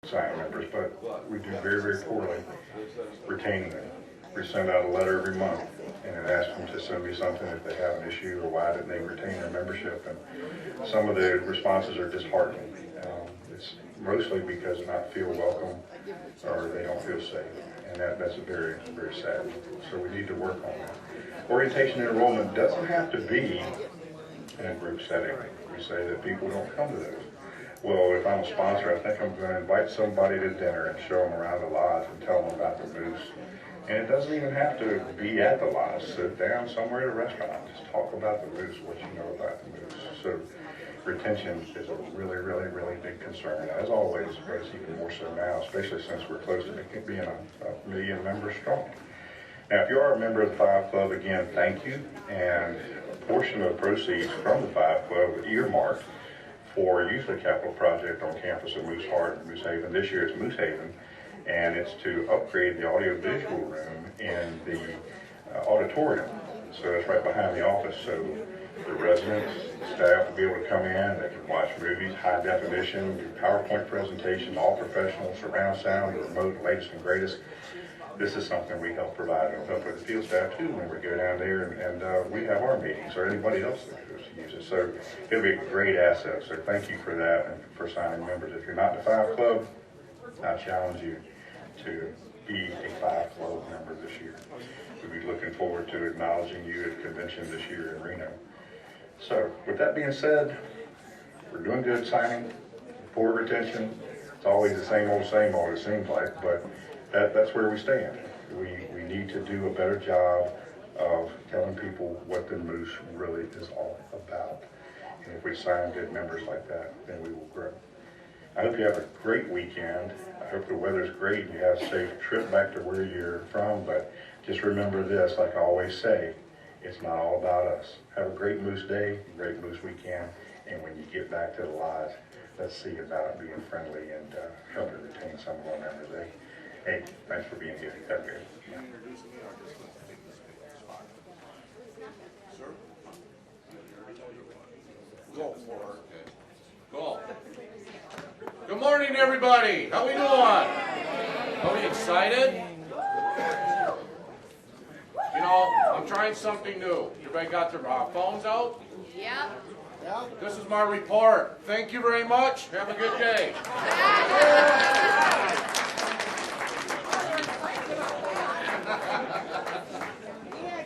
sign members, but we do very, very poorly retaining them. We send out a letter every month and it asks them to send me something if they have an issue or why didn't they retain their membership. And some of the responses are disheartening. It's mostly because they not feel welcome or they don't feel safe. And that's very, very sad. So we need to work on that. Orientation and enrollment doesn't have to be in a group setting. We say that people don't come to those. Well, if I'm a sponsor, I think I'm going to invite somebody to dinner and show them around the lodge and tell them about the moose. And it doesn't even have to be at the lodge. Sit down somewhere at a restaurant. Just talk about the moose, what you know about the moose. So retention is a really, really, really big concern, as always, but it's even more so now, especially since we're close to being a million members strong. Now, if you are a member of the Five Club, again, thank you. And a portion of the proceeds from the Five Club are earmarked for usually a capital project on campus at Moose Heart and Moose Haven. This year it's Moose Haven, and it's to upgrade the audio-visual room in the auditorium. So that's right behind the office. So the residents, the staff will be able to come in, they can watch movies, high definition, do PowerPoint presentation, all professional, surround sound, remote, latest and greatest. This is something we help provide and help with the field staff too when we go down there and we have our meetings or anybody else that goes to use it. So it'll be a great asset. So thank you for that and for signing members. If you're not in the Five Club, I challenge you to be a Five Club member this year. We'll be looking forward to acknowledging you at the convention this year in Reno. So with that being said, we're doing good signing, poor retention. It's always the same old, it seems like, but that's where we stand. We need to do a better job of telling people what the moose really is all about. And if we sign good members like that, then we will grow. I hope you have a great weekend. I hope the weather's great and you have a safe trip back to where you're from. But just remember this, like I always say, it's not all about us. Have a great moose day, great moose weekend. And when you get back to the lodge, let's see about being friendly and helping retain some of our members. Hey, thanks for being here. Have a good day. Go for it. Go. Good morning, everybody. How we doing? Are we excited? You know, I'm trying something new. Everybody got their phones out? Yeah. This is my report. Thank you very much. Have a good day.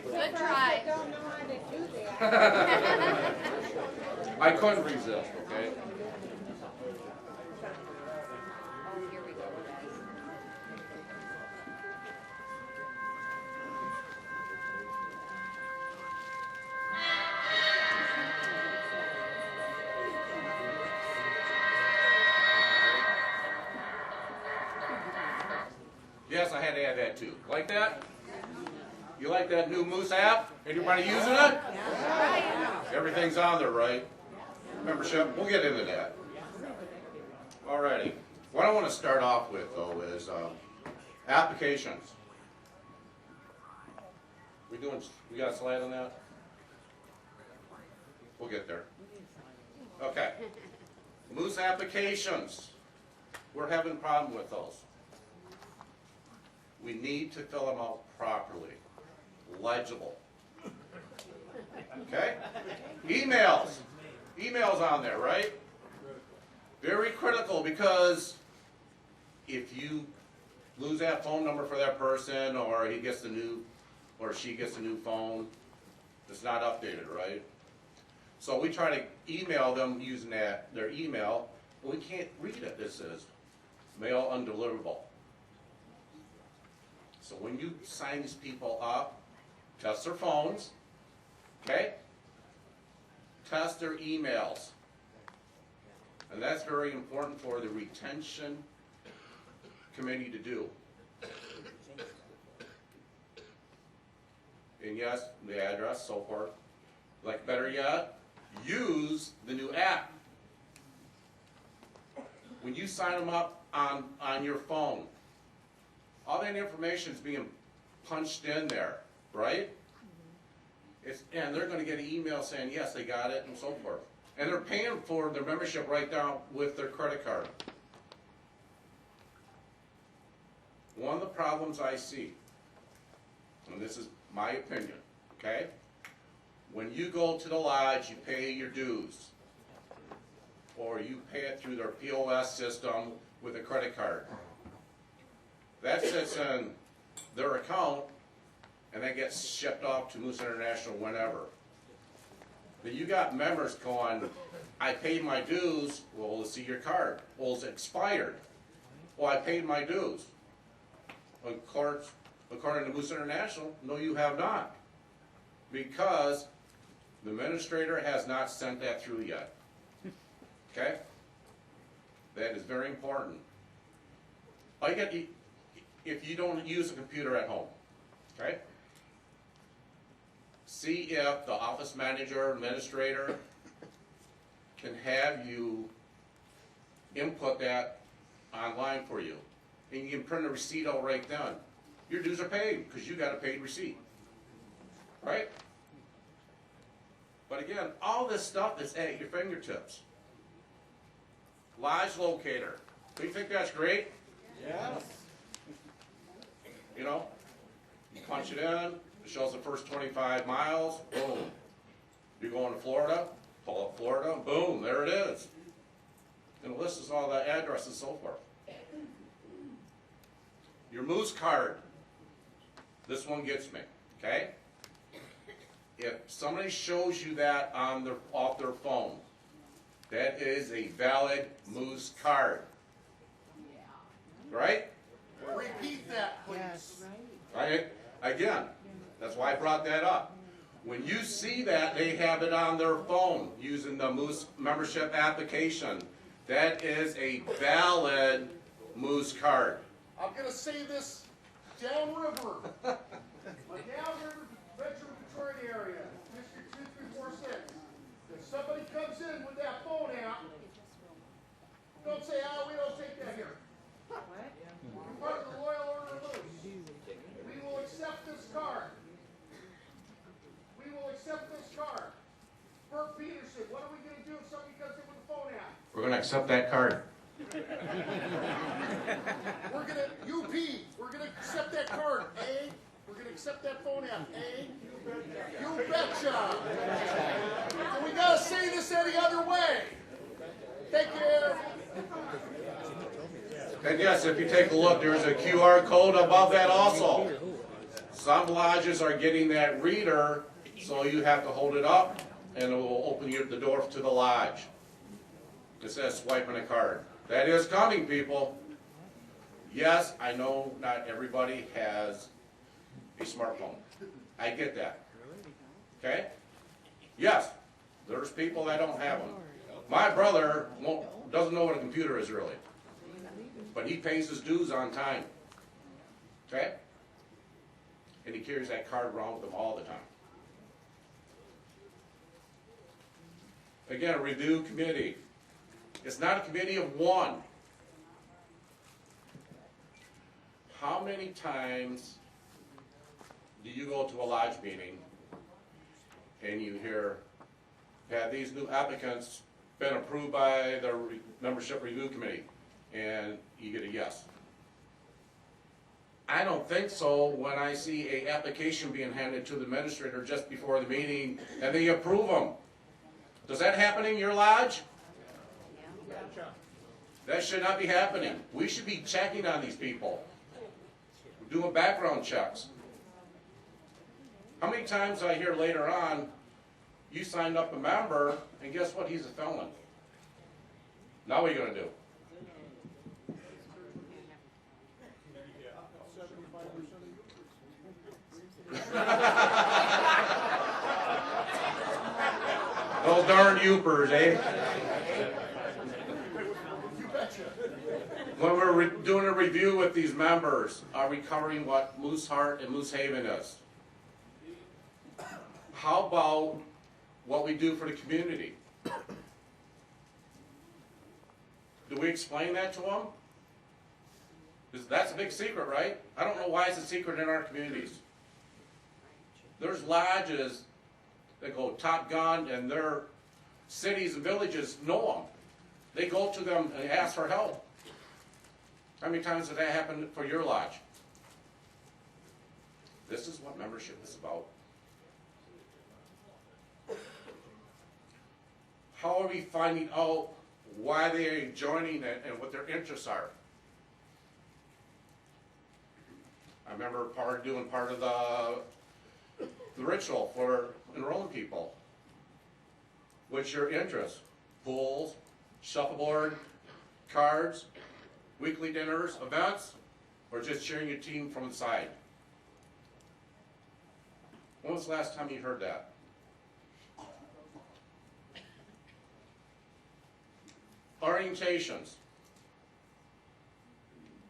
Good try. I couldn't resist, okay? Oh, here we go, guys. Yes, I had to add that too. Like that? You like that new Moose app? Anybody using it? Everything's on there, right? Membership, we'll get into that. Alrighty. What I want to start off with, though, is applications. We got a slide on that? We'll get there. Okay. Moose applications. We're having a problem with those. We need to fill them out properly. Legible. Okay? Emails. Emails on there, right? Very critical, because if you lose that phone number for that person, or he gets the new, or she gets a new phone, it's not updated, right? So we try to email them using their email, but we can't read it. This says mail undeliverable. So when you sign these people up, test their phones, okay? Test their emails. And that's very important for the retention committee to do. And yes, the address, so forth. Like, better yet, use the new app. When you sign them up on your phone, all that information is being punched in there, right? And they're going to get an email saying, yes, they got it, and so forth. And they're paying for their membership right now with their credit card. one of the problems I see, and this is my opinion, okay? When you go to the lodge, you pay your dues, or you pay it through their POS system with a credit card. That sits in their account, and that gets shipped off to Moose International whenever. But you got members going, I paid my dues. Well, let's see your card. Well, it's expired. Well, I paid my dues. According to Moose International, no, you have not. Because the administrator has not sent that through yet. Okay? That is very important. If you don't use a computer at home, okay? See if the office manager, administrator can have you input that online for you. And you can print a receipt out right then. Your dues are paid because you got a paid receipt. Right? But again, all this stuff is at your fingertips. Lodge locator. Do you think that's great? Yes. You know, you punch it in, it shows the first 25 miles, boom. You're going to Florida, pull up Florida, boom, there it is. And it lists all the addresses and so forth. Your Moose card, this one gets me, okay? If somebody shows you that on off their phone, that is a valid Moose card. Right? Repeat that, please. Right? Again, that's why I brought that up. When you see that they have it on their phone using the Moose membership application, that is a valid Moose card. I'm going to say this downriver. My downriver Benjamin Detroit area, District 2346. If somebody comes in with that phone app, don't say, oh, we don't take that here. You're part of the Loyal Order of Moose. We will accept this card. We will accept this card. Bert Peterson, what are we going to do if somebody comes in with a phone app? We're going to accept that card. We're going to, UP, we're going to accept that card, eh? We're going to accept that phone app, eh? You betcha. And we got to say this any other way. Take care. And yes, if you take a look, there's a QR code above that also. Some lodges are getting that reader, so you have to hold it up, and it will open the door to the lodge. It says swiping a card. That is coming, people. Yes, I know not everybody has a smartphone. I get that. Okay? Yes, there's people that don't have them. My brother doesn't know what a computer is really, but he pays his dues on time. Okay? And he carries that card around with him all the time. Again, a review committee. It's not a committee of one. How many times do you go to a lodge meeting and you hear, have these new applicants been approved by the membership review committee? And you get a yes. I don't think so when I see an application being handed to the administrator just before the meeting and they approve them. Does that happen in your lodge? That should not be happening. We should be checking on these people, doing background checks. How many times I hear later on, you signed up a member, and guess what? He's a felon. Now what are you going to do? Those darn Upers, eh? When we're doing a review with these members, are we covering what Moose Heart and Moose Haven is? How about what we do for the community? Do we explain that to them? Because that's a big secret, right? I don't know why it's a secret in our communities. There's lodges that go Top Gun, and their cities and villages know them. They go to them and ask for help. How many times did that happen for your lodge? This is what membership is about. How are we finding out why they're joining and what their interests are? I remember doing part of the ritual for enrolling people. What's your interest? Pools, shuffleboard, cards, weekly dinners, events, or just cheering your team from the side? When was the last time you heard that? Orientations.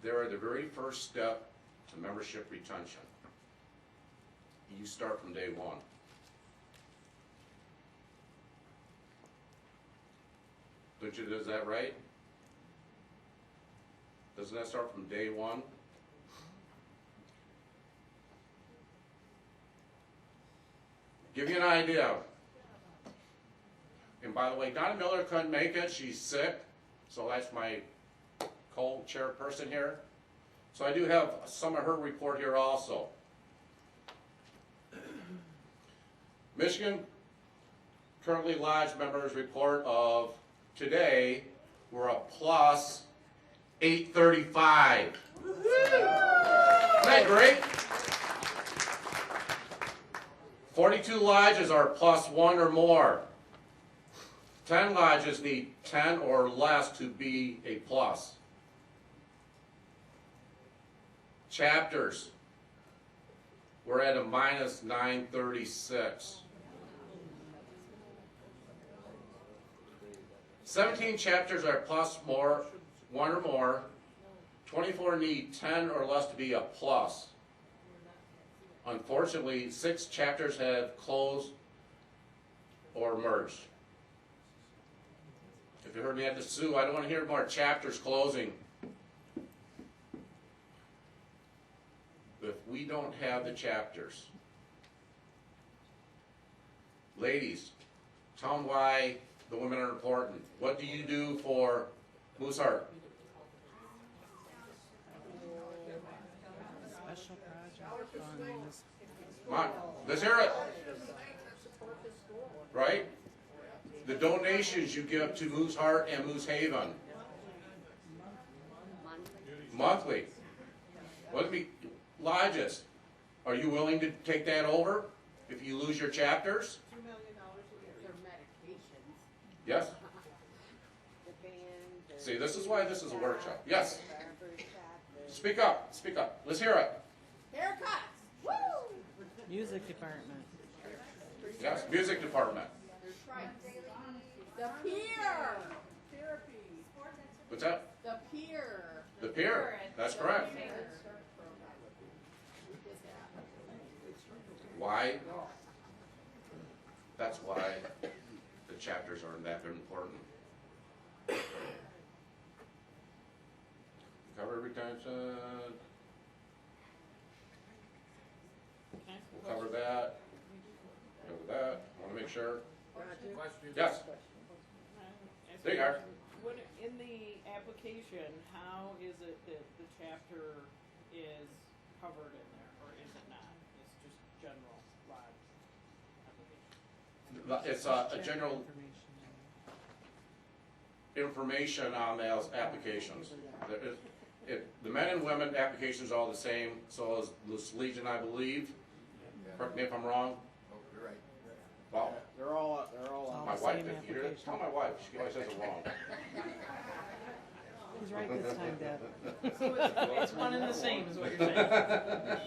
They're the very first step to membership retention. You start from day one. Don't you, is that right? Doesn't that start from day one? Give you an idea. And by the way, Donna Miller couldn't make it. She's sick. So that's my co-chairperson here. So I do have some of her report here also. Michigan currently lodged members report of today, we're a plus 835. Isn't that great? 42 lodges are plus 1 or more. 10 lodges need 10 or less to be a plus. Chapters, we're at a minus 936. 17 chapters are plus more, 1 or more. 24 need 10 or less to be a plus. Unfortunately, 6 chapters have closed or merged. If you heard me at the Sioux, I don't want to hear more chapters closing. If we don't have the chapters, ladies, tell them why the women are important. What do you do for Mooseheart? Special project funds. Come on, let's hear it. Right? The donations you give to Mooseheart and Moose Haven. Monthly. What me lodges? Are you willing to take that over if you lose your chapters? $2 million a year. Their medications. Yes? The band. the- See, this is why this is a workshop. Yes? barber shop, the- Speak up. Speak up. Let's hear it. Haircuts. Woo! Music department. Yes? Music department. The pier. What's that? The pier. The pier. That's correct. Why? That's why the chapters are that important. Cover retention. We'll cover that. Cover that. I want to make sure. Yes. There you are. When, in the application, how is it that the chapter is covered in there, or is it not? It's just general lodge application? It's a general Information. information on those applications. The men and women applications are all the same, so is this Legion, I believe. Correct me if I'm wrong. You're right. Wow. They're all My the wife, same if you hear it, application. tell my wife, she always says it wrong. He's right this time, Deb. It's one and the same, is what you're saying. Yeah.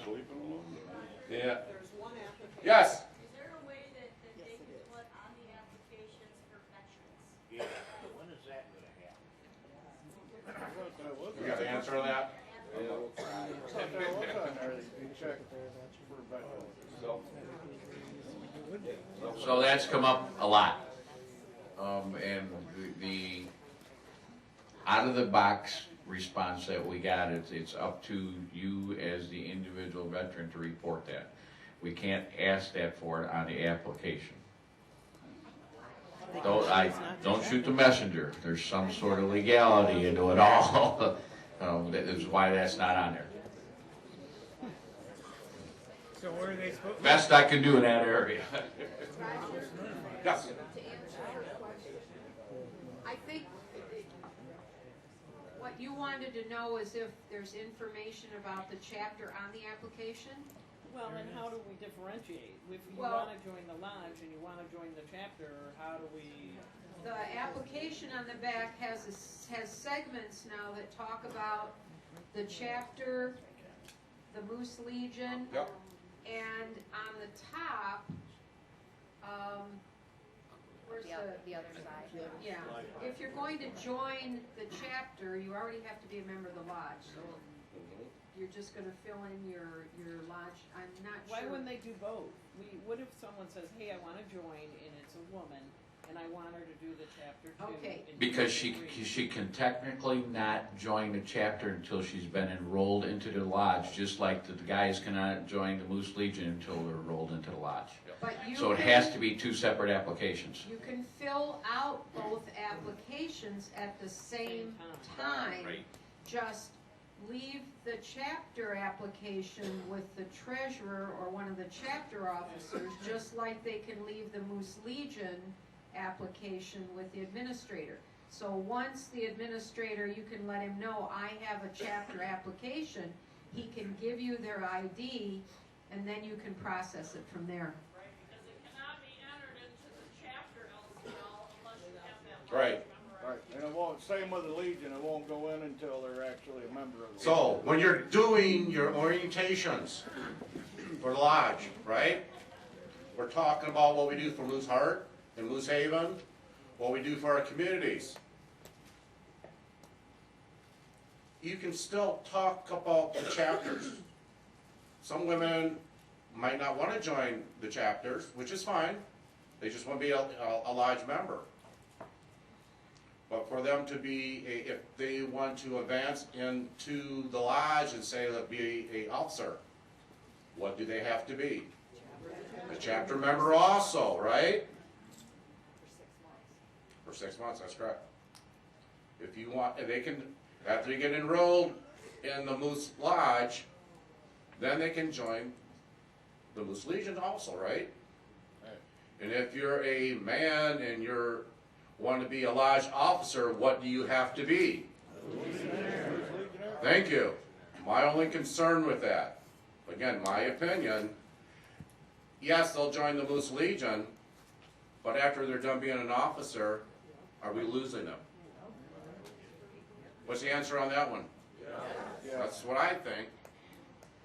There's one application. Yes? Is there a way that they can put on the applications for veterans? When is that gonna happen? You got the answer to that? So that's come up a lot. And the out of the box response that we got, it's up to you as the individual veteran to report that. We can't ask that for it on the application. Don't shoot the messenger. There's some sort of legality into it all. That is why that's not on there. So where are they supposed? Best I can do in that area. Yes. To answer your question, I think what you wanted to know is if there's information about the chapter on the application? Well, and how do we differentiate? If you Well- wanna join the lodge and you wanna join the chapter, how do we? The application on the back has has segments now that talk about the chapter, the Moose Legion, Yep. and on the top, where's The other side. yeah, if you're going to join the chapter, you already have to be a member of the lodge. So you're just gonna fill in your lodge, I'm not sure. Why wouldn't they do both? What if someone says, hey, I wanna join, and it's a woman, and I want her to do the chapter too? Okay. and Because do she can technically not join the chapter until she's been enrolled into the lodge, just like the guys cannot join the Moose Legion until they're enrolled into the lodge. But you So it can- has to be two separate applications. You can fill out both applications at the same time. Right. Just leave the chapter application with the treasurer or one of the chapter officers, just like they can leave the Moose Legion application with the administrator. So once the administrator, you can let him know, I have a chapter application, he can give you their ID, and then you can process it from there. Right, because it cannot be entered into the chapter LCL unless you have that. Right. Right, and it won't, same with the Legion, it won't go in until they're actually a member of the. So, when you're doing your orientations for the lodge, right? We're talking about what we do for Moose Heart and Moose Haven, what we do for our communities. You can still talk about the chapters. Some women might not want to join the chapters, which is fine. They just want to be a lodge member. But for them to be, if they want to advance into the lodge and say, let be a officer, what do they have to be? A chapter member also, right? For 6 months, that's correct. If you want, and they can, after you get enrolled in the Moose Lodge, then they can join the Moose Legion also, right? And if you're a man and you're want to be a lodge officer, what do you have to be? Thank you. My only concern with that, again, my opinion, yes, they'll join the Moose Legion, but after they're done being an officer, are we losing them? What's the answer on that one? That's what I think.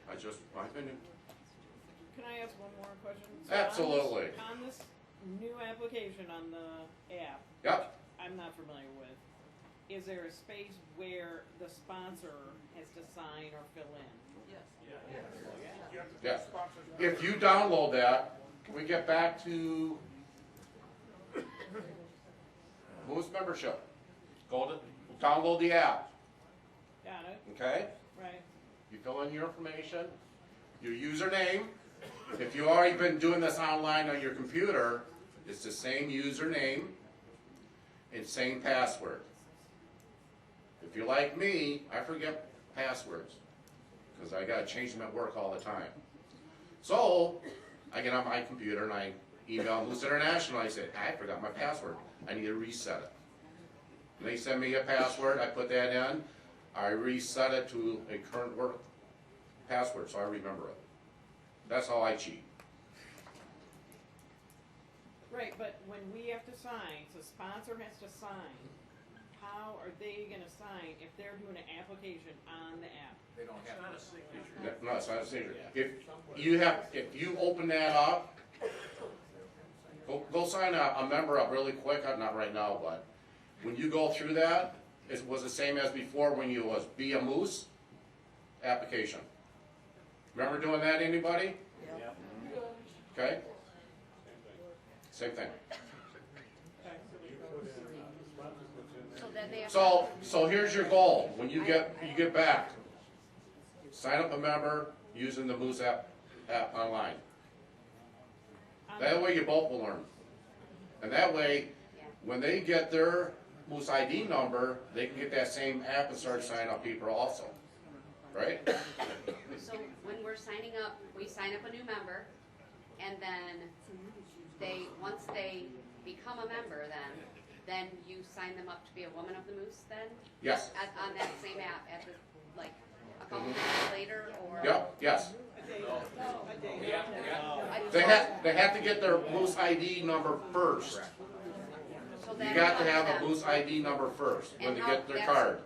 My opinion. Can I ask one more question? Absolutely. On this new application on the app, Yep. I'm not familiar with, is there a space where the sponsor has to sign or fill in? Yes. If you download that, can we get back to Moose membership? Go to, download the app, Got it, okay? right? You fill in your information, your username. If you've already been doing this online on your computer, it's the same username and same password. If you're like me, I forget passwords because I gotta change them at work all the time. So I get on my computer and I email Moose International. I say, I forgot my password. I need to reset it. And they send me a password. I put that in. I reset it to a current work password so I remember it. That's how I cheat. Right, but when we have to sign, so sponsor has to sign, how are they gonna sign if they're doing an application on the app? They don't have. No, it's not a signature. If you open that up, go sign a member up really quick, not right now, but when you go through that, it was the same as before when you was Be a Moose application. Remember doing that, anybody? Okay? Same thing. So then they have. So here's your goal, when you get back, sign up a member using the Moose app online. That way you both will learn. And that way, when they get their Moose ID number, they can get that same app and start signing up people also. Right? So when we're signing up, we sign up a new member, and then once they become a member, then you sign them up to be a Woman of the Moose then? Yes. On that same app, at the, like, a couple Mhm. minutes later, or? Yep, yes. I- They have to get their Moose ID number first. So You that got to comes have a them. Moose ID number first when And they how- get their that's card.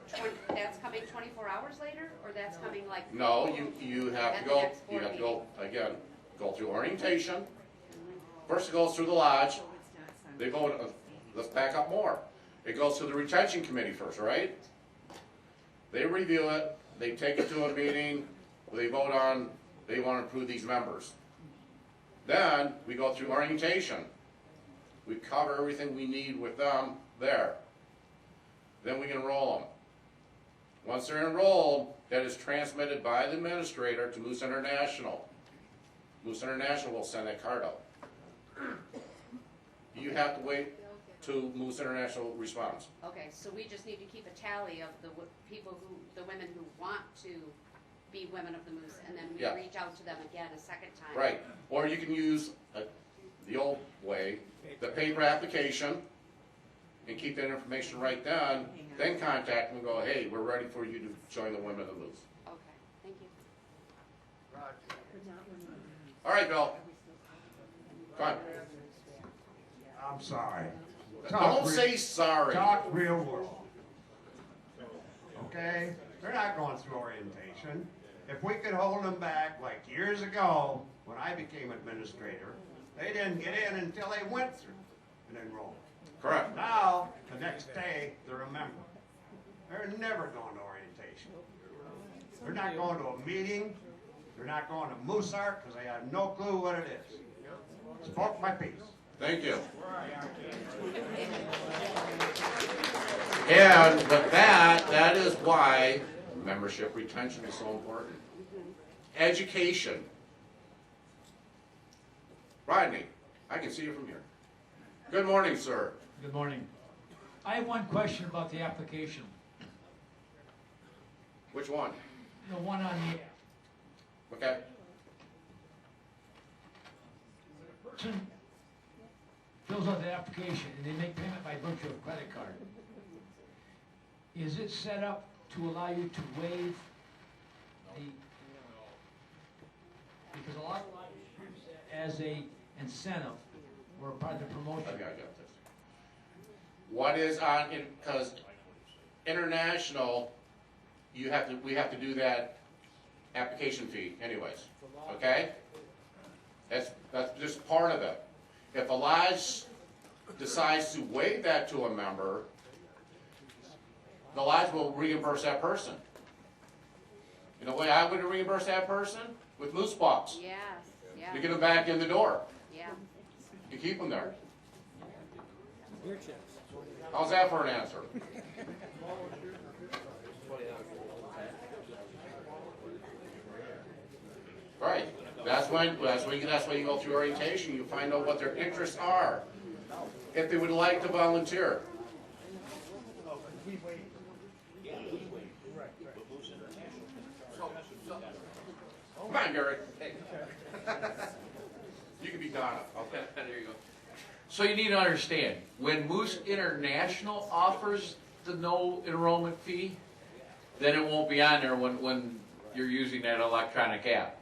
That's coming 24 hours later, or that's coming like? No, you have At to the go, next you board have to go, again, go through orientation. First it goes through the lodge. They go, let's back up more. It goes to the retention committee first, right? They review it, they take it to a meeting, they vote on, they want to approve these members. Then we go through orientation. We cover everything we need with them there. Then we enroll them. Once they're enrolled, that is transmitted by the administrator to Moose International. Moose International will send that card out. You have to wait till Moose International responds. Okay, so we just need to keep a tally of the the women who want to be Women of the Moose, and then we Yeah. reach out to them again a second time. Right, or you can use the old way, the paper application, and keep that information right then contact them and go, hey, we're ready for you to join the Women of the Moose. Okay, thank you. All right, Bill. Come on. I'm sorry. Don't say sorry. Talk real world. Okay? They're not going through orientation. If we could hold them back like years ago, when I became administrator, they didn't get in until they went through an enrollment. Correct. Now, the next day, they're a member. They're never going to orientation. They're not going to a meeting. They're not going to Moose Ark because they have no clue what it is. Spoke my piece. Thank you. And with that is why membership retention is so important. Education. Rodney, I can see you from here. Good morning, sir. Good morning. I have one question about the application. Which one? The one on the app. Okay. Person fills out the application and they make payment by virtue of credit card. Is it set up to allow you to waive the, because a lot of lodges use that as a incentive or a part of the promotion. Okay, I got this. What is on, because international, we have to do that application fee anyways, okay? That's just part of it. If a lodge decides to waive that to a member, the lodge will reimburse that person. You know the way I would reimburse that person? With moose bucks. Yes, yeah. To get them back in the door. Yeah. To keep them there. Your chips. How's that for an answer? Right. That's when you go through orientation. You find out what their interests are. If they would like to volunteer. Come on, Gary. Hey. You can be Donna. Okay. There you go. So you need to understand, when Moose International offers the no enrollment fee, then it won't be on there when you're using that electronic app.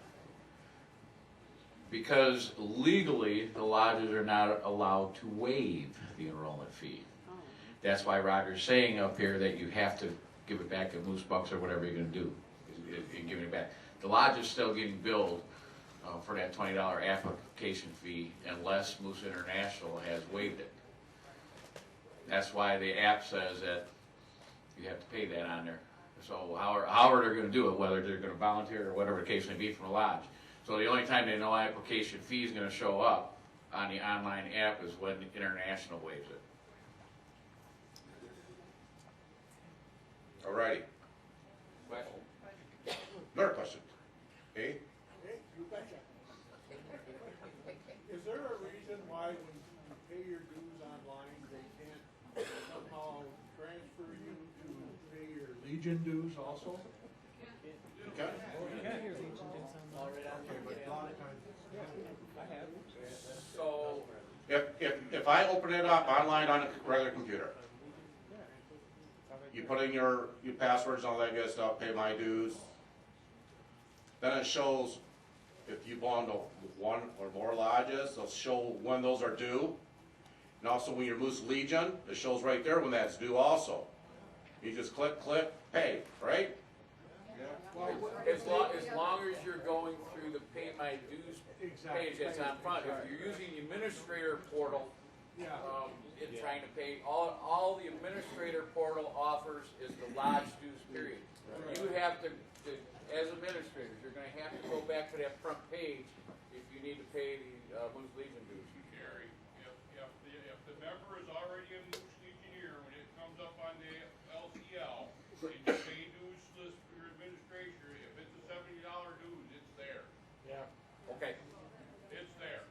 Because legally, the lodges are not allowed to waive the enrollment fee. That's why Roger's saying up here that you have to give it back at Moose Bucks or whatever you're gonna do, and give it back. The lodge is still getting billed for that $20 application fee unless Moose International has waived it. That's why the app says that you have to pay that on there. So however they're gonna do it, whether they're gonna volunteer or whatever the case may be from the lodge. So the only time they know application fee is gonna show up on the online app is when International waives it. Alrighty. Another question. Hey? Hey, you betcha. Is there a reason why when you pay your dues online, they can't somehow transfer you to pay your Legion dues also? Okay. I open it up online on a regular computer, you put in your passwords and all that good stuff, pay my dues, then it shows if you belong to one or more lodges, it'll show when those are due. And also when you're Moose Legion, it shows right there when that's due also. You just click, pay, right? As long as you're going through the pay my dues page that's on front, if you're using the administrator portal, and trying to pay, all the administrator portal offers is the lodge dues period. You have to, as administrators, you're gonna have to go back to that front page if you need to pay the Moose Legion dues. Gary, if the member is already a Moose Legionnaire, when it comes up on the LCL, and you pay dues list for your administration, if it's a $70 dues, it's there. Yeah. Okay. It's there.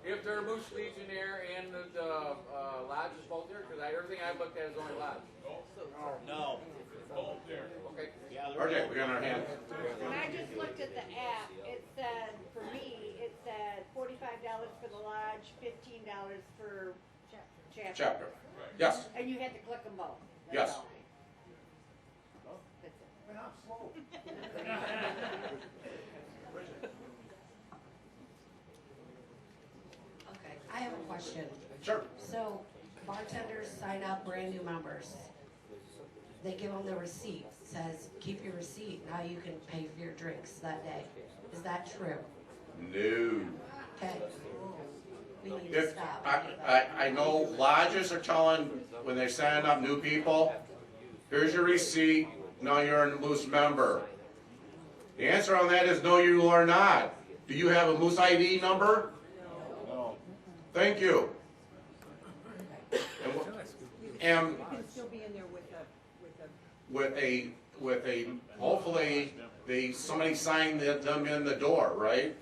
If they're a Moose Legionnaire and the lodge is both there, because everything I've looked at is only lodge. No. Both there. Okay. RJ, we got our hand. When I just looked at the app, it said, for me, it said $45 for the lodge, $15 for chapter. Chapter. Yes. And you had to click them both. Yes. That's all. That's it. Man, I'm slow. Okay, I have a question. Sure. So bartenders sign up brand new members. They give them the receipt, says, keep your receipt, now you can pay for your drinks that day. Is that true? No. Okay. We need to If, stop. I know lodges are telling, when they're signing up new people, here's your receipt, now you're a Moose member. The answer on that is no, you are not. Do you have a Moose ID number? No. Thank you. And You can still be in there with a, hopefully, somebody signed them in the door, right?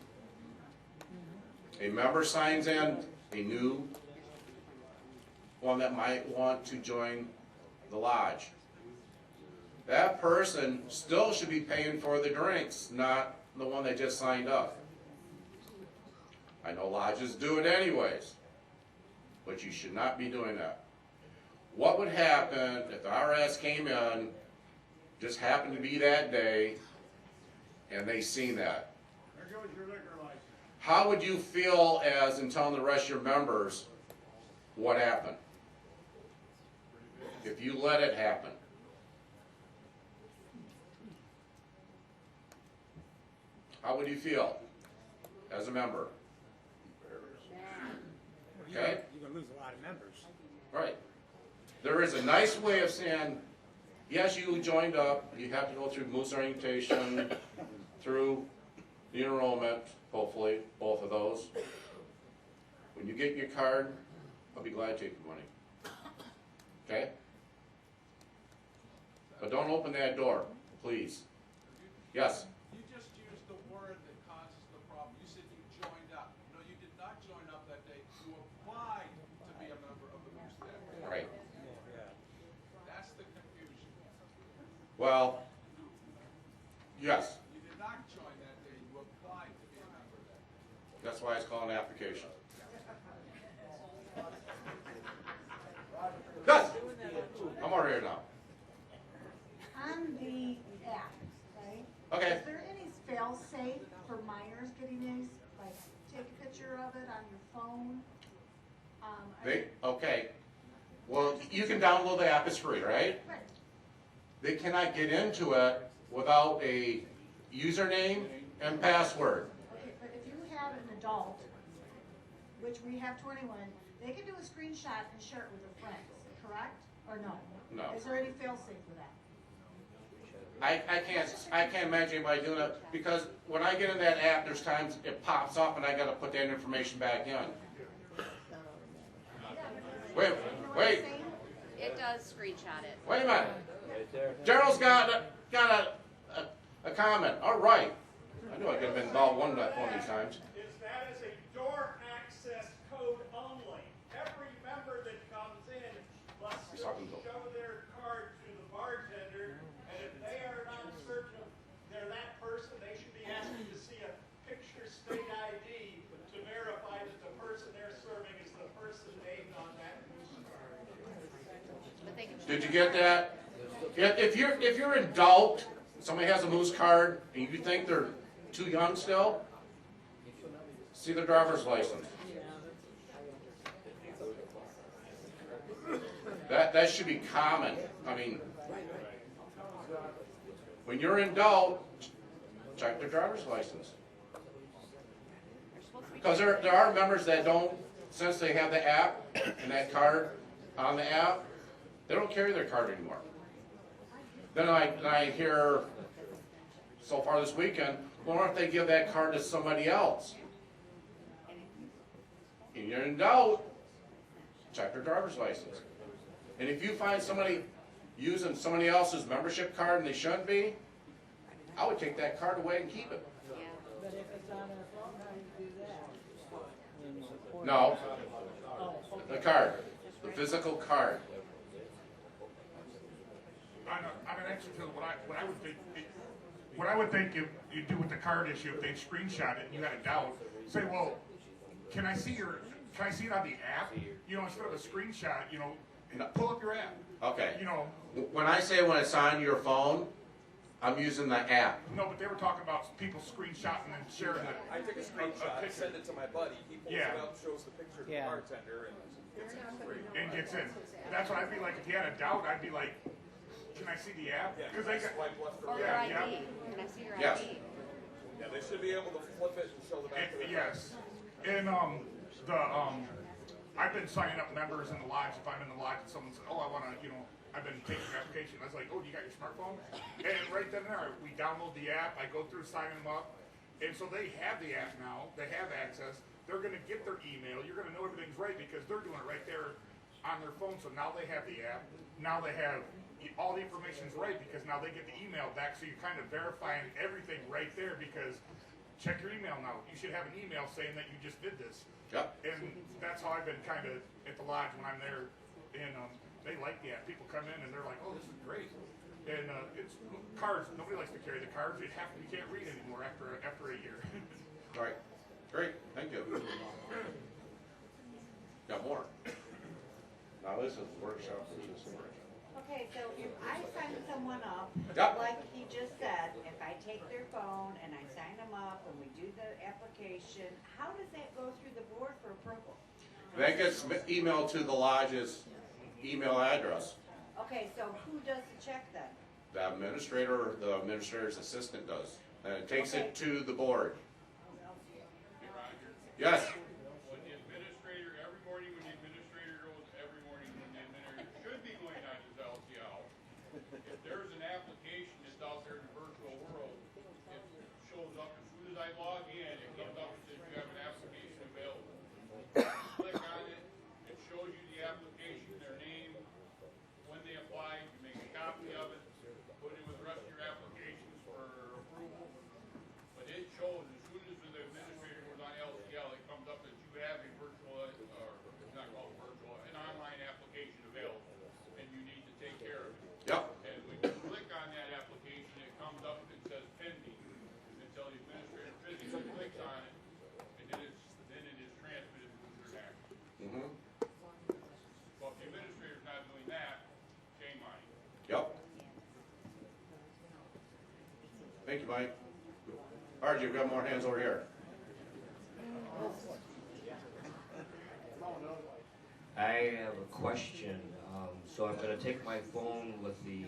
A member signs in, a new one that might want to join the lodge. That person still should be paying for the drinks, not the one that just signed up. I know lodges do it anyways, but you should not be doing that. What would happen if the IRS came in, just happened to be that day, and they seen that? There goes your liquor license. How would you feel as in telling the rest of your members what happened? If you let it happen? How would you feel as a member? Okay? You're gonna lose a lot of members. Right. There is a nice way of saying, yes, you joined up, you have to go through Moose orientation, through the enrollment, hopefully, both of those. When you get your card, I'll be glad to take your money. Okay? But don't open that door, please. Yes? You just used the word that causes the problem. You said you joined up. No, you did not join up that day. You applied to be a member of the Moose that day. Right. That's the confusion. Well, yes. You did not join that day. You applied to be a member that day. That's why it's called an application. Yes! I'm over here now. On the app, right? Okay. Is there any fail-safe for minors getting these? Like, take a picture of it on your phone? Okay. Well, you can download the app, it's free, right? Right. They cannot get into it without a username and password. Okay, but if you have an adult, which we have 21, they can do a screenshot and share it with their friends, correct? Or no? No. Is there any fail-safe for that? I can't imagine anybody doing it, because when I get in that app, there's times it pops up and I gotta put that information back in. Wait. It does screenshot it. Wait a minute. Gerald's got a comment. All right. I knew I could have been involved one of these times. That is a door access code only. Every member that comes in must show their card to the bartender, and if they are not certain they're that person, they should be asking to see a picture state ID to verify you get that? If you're in doubt, somebody has a Moose card, and you think they're too young still, see their driver's license. That should be common. I mean, when you're in doubt, check their driver's license. Because there are members that don't, since they have the app and that card on the app, they don't carry their card anymore. Then I hear so far this weekend, well, why don't they give that card to somebody else? If you're in doubt, check their driver's license. And if you find somebody using somebody else's membership card and they shouldn't be, I would take that card away and keep it. But if it's on their phone, how do you do that? No, the card, the physical card. On an answer to what I would think if you do with the card issue, if they screenshot it and you had a doubt, say, well, can I see it on the app? You know, instead of a screenshot, you know, pull up your app. Okay. You know. When I say when it's on your phone, I'm using the app. No, but they were talking about people screenshotting and sharing it. I take a screenshot, send it to my buddy, he pulls it up, shows the picture to the bartender, and gets in. And gets in. That's what I'd be like, if you had a doubt, I'd be like, can I see the app? Yeah, Because they got. Or your ID. Can I see your Yes. ID? Yeah, they should be able to flip it and show the back of the Yes. And I've been signing up members in the lodge. If I'm in the lodge and someone says, oh, I want to, you know, I've been taking your application. I was like, oh, do you got your smartphone? And right then and there, we download the app. I go through signing them up. And so they have the app now. They have access. They're going to get their email. You're going to know everything's right because they're doing it right there on their phone. So now they have the app. Now they have all the information's right because now they get the email back. So you're kind of verifying everything right there because check your email now. You should have an email saying that you just did this. Yep. And that's how I've been kind of at the lodge when I'm there. And they like the app. People come in and they're like, oh, this is great. And it's cards. Nobody likes to carry the cards. You can't read anymore after a year. All right. Great. Thank you. Got more. Now this is workshop. Okay, so if I sign someone up, Yep. like he just said, if I take their phone and I sign them up and we do the application, how does that go through the board for approval? That gets emailed to the lodge's email address. Okay, so who does the check then? The administrator or the administrator's assistant does. And it takes it to the board. Yes? When the administrator, every morning when the administrator goes, every morning when the administrator should be going on his LTL, if there's an application that's out there in the virtual world, it shows up as soon as I log in, it comes up and says you have an application available. Click on it, it shows you the application, their name, when they applied, you make a copy of it, put it with the rest of your applications for approval. But it shows as soon as the administrator goes on LCL, it comes up that you have a virtual, or it's not called virtual, an online application available, and you need to take care of it. Yep. And when you click on that application, it comes up and says pending, until the administrator physically clicks on it, and then it is transmitted to the next. Mm-hmm. So if the administrator's not doing that, shame on you. Yep. Thank you, Mike. Archie, we've got more hands over here. I have a question. So I'm gonna take my phone with the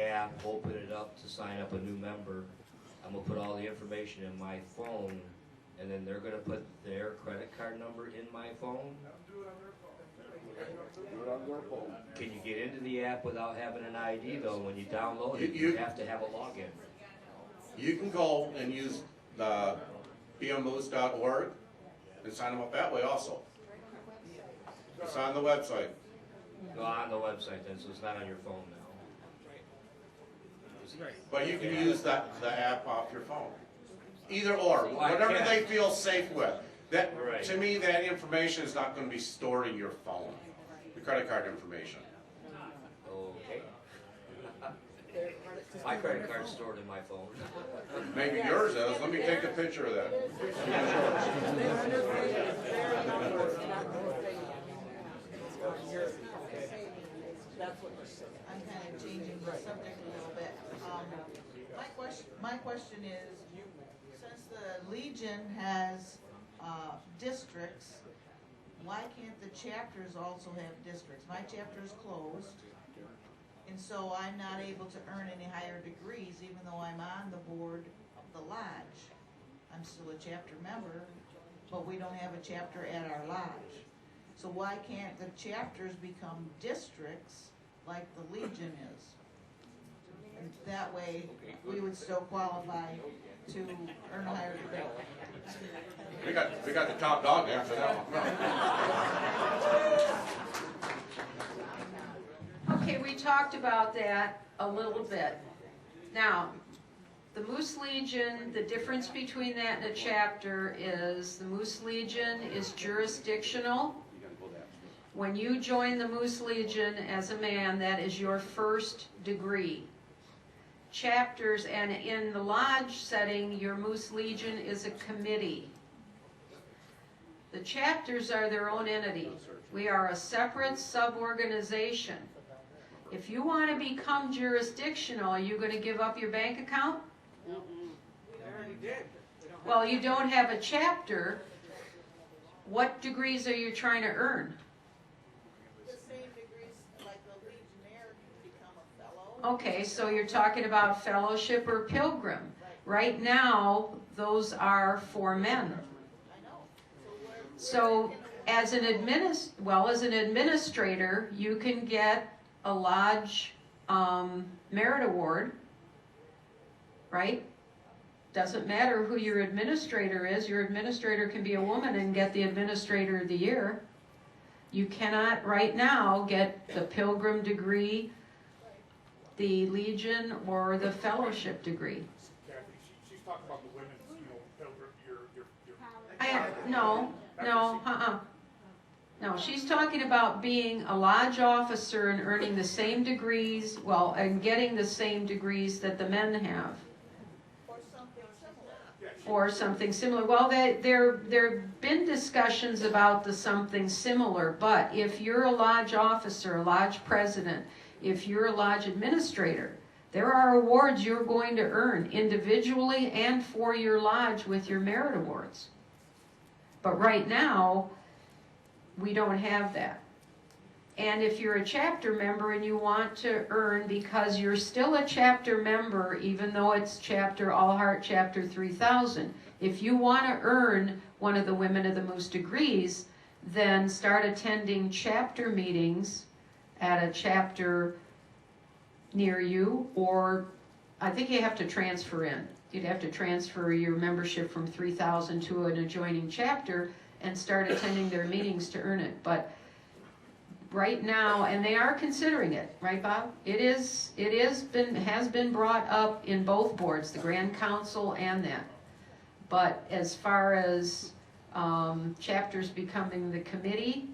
app, open it up to sign up a new member. I'm gonna put all the information in my phone, and then they're gonna put their credit card number in my phone? Can you get into the app without having an ID though? When you download it, you have to have a login. You can go and use the bmoose.org and sign them up that way also. It's on the website. Go on the website then, so it's not on your phone now. But you can use the app off your phone. Either or, whatever they feel safe with. That, to me, that information is not going to be stored in your phone, the credit card information. Okay. My credit card's stored in my phone. Maybe yours is. Let me take a picture of that. That's what this says. I'm kind of changing the subject a little bit. My question is, since the Legion has, districts, why can't the chapters also have districts? My chapter is closed, and so I'm not able to earn any higher degrees even though I'm on the board of the lodge. I'm still a chapter member, but we don't have a chapter at our lodge. So why can't the chapters become districts like the Legion is? And that way, we would still qualify to earn a higher degree. We got the top dog to answer that one. Okay, we talked about that a little bit. Now, the Moose Legion, the difference between that and a chapter is the Moose Legion is jurisdictional. When you join the Moose Legion as a man, that is your first degree. Chapters, and in the lodge setting, your Moose Legion is a committee. The chapters are their own entity. We are a separate sub-organization. If you want to become jurisdictional, are you going to give up your bank account? We already did. Well, you don't have a chapter. What degrees are you trying to earn? The same degrees like the Legionnaire can become a fellow. Okay, so you're talking about fellowship or pilgrim. Right now, those are for men. So as an administrator, you can get a lodge merit award, right? Doesn't matter who your administrator is. Your administrator can be a woman and get the administrator of the year. You cannot right now get the pilgrim degree, the Legion, or the fellowship degree. Kathy, she's talking about the women's, pilgrim, No, she's talking about being a lodge officer and earning the same degrees, well, and getting the same degrees that the men have. Or something similar. Well, there have been discussions about the something similar, but if you're a lodge officer, a lodge president, if you're a lodge administrator, there are awards you're going to earn individually and for your lodge with your merit awards. But right now, we don't have that. And if you're a chapter member and you want to earn, because you're still a chapter member, even though it's chapter All Heart Chapter 3000, if you want to earn one of the Women of the Moose degrees, then start attending chapter meetings at a chapter near you, or I think you have to transfer in. You'd have to transfer your membership from 3000 to an adjoining chapter and start attending their meetings to earn it. But right now, and they are considering it, right, Bob? Has been brought up in both boards, the Grand Council and that. But as far as chapters becoming the committee,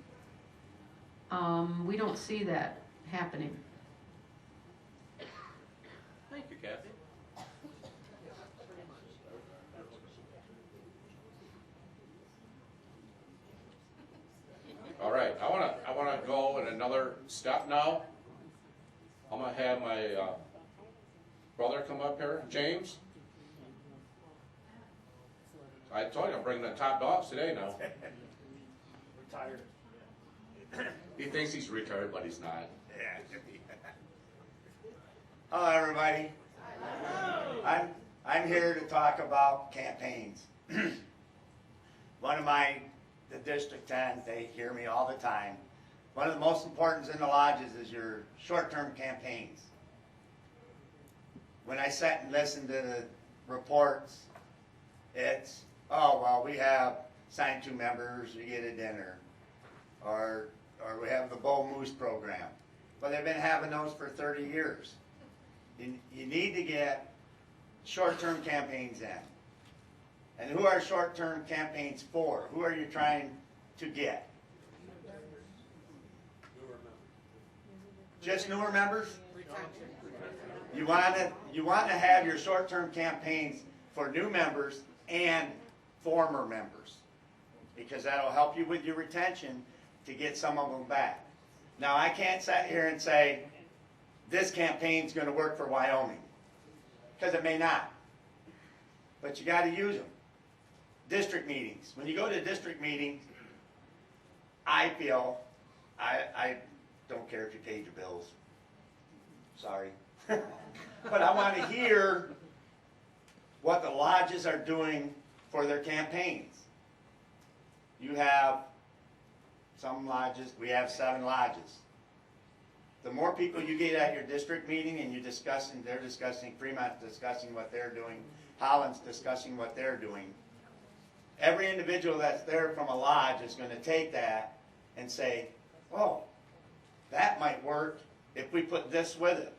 we don't see that happening. Thank you, Kathy. All right, I wanna go in another step now. I'm gonna have my brother come up here, James. I told you I'm bringing the top dogs today now. Retired. He thinks he's retired, but he's not. Yeah. Hello, everybody. I'm here to talk about campaigns. One of the District 10, they hear me all the time. One of the most important in the lodges is your short-term campaigns. When I sat and listened to the reports, it's, oh, well, we have signed 2 members, you get a dinner. Or we have the Bull Moose program. Well, they've been having those for 30 years. You need to get short-term campaigns in. And who are short-term campaigns for? Who are you trying to get? Just newer members? You want to have your short-term campaigns for new members and former members, because that'll help you with your retention to get some of them back. Now, I can't sit here and say, this campaign's gonna work for Wyoming, because it may not. But you gotta use them. District meetings. When you go to district meetings, I feel, I don't care if you paid your bills. Sorry. But I wanna hear what the lodges are doing for their campaigns. You have some lodges, we have 7 lodges. The more people you get at your district meeting and they're discussing, Fremont's discussing what they're doing, Holland's discussing what they're doing, every individual that's there from a lodge is going to take that and say, oh, that might work if we put this with it.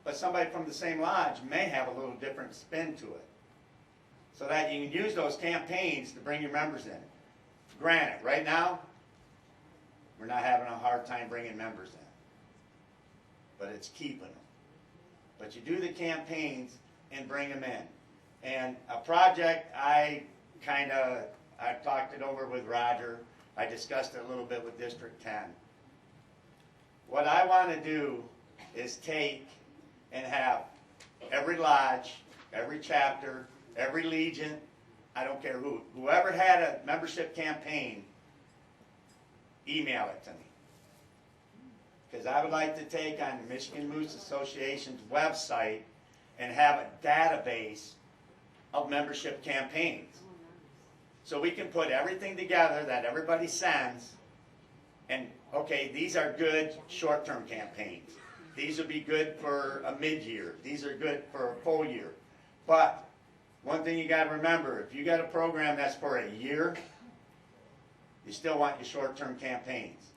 But somebody from the same lodge may have a little different spin to it. So that you can use those campaigns to bring your members in. Granted, right now, we're not having a hard time bringing members in. But it's keeping them. But you do the campaigns and bring them in. And a project, I talked it over with Roger. I discussed it a little bit with District 10. What I want to do is take and have every lodge, every chapter, every legion, I don't care whoever had a membership campaign, email it to me. Because I would like to take on the Michigan Moose Association's website and have a database of membership campaigns. So we can put everything together that everybody sends and, okay, these are good short-term campaigns. These would be good for a mid-year. These are good for a full year. But one thing you got to remember, if you got a program that's for a year, you still want your short-term campaigns.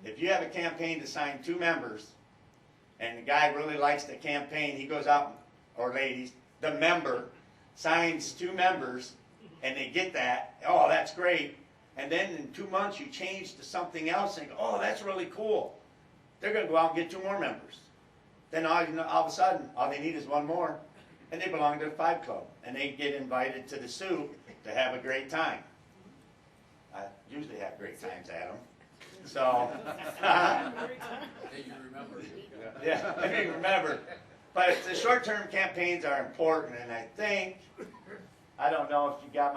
If you have a campaign to sign 2 members, and the guy really likes the campaign, he goes out, or ladies, the member signs 2 members, and they get that, oh, that's great. And then in 2 months you change to something else and go, oh, that's really cool. They're going to go out and get 2 more members. Then all of a sudden, all they need is 1 more, and they belong to the 5 Club, and they get invited to the soup to have a great time. I usually have great times at them. So, you remember. Yeah, I mean, remember. But the short-term campaigns are important, and I think, I don't know if you got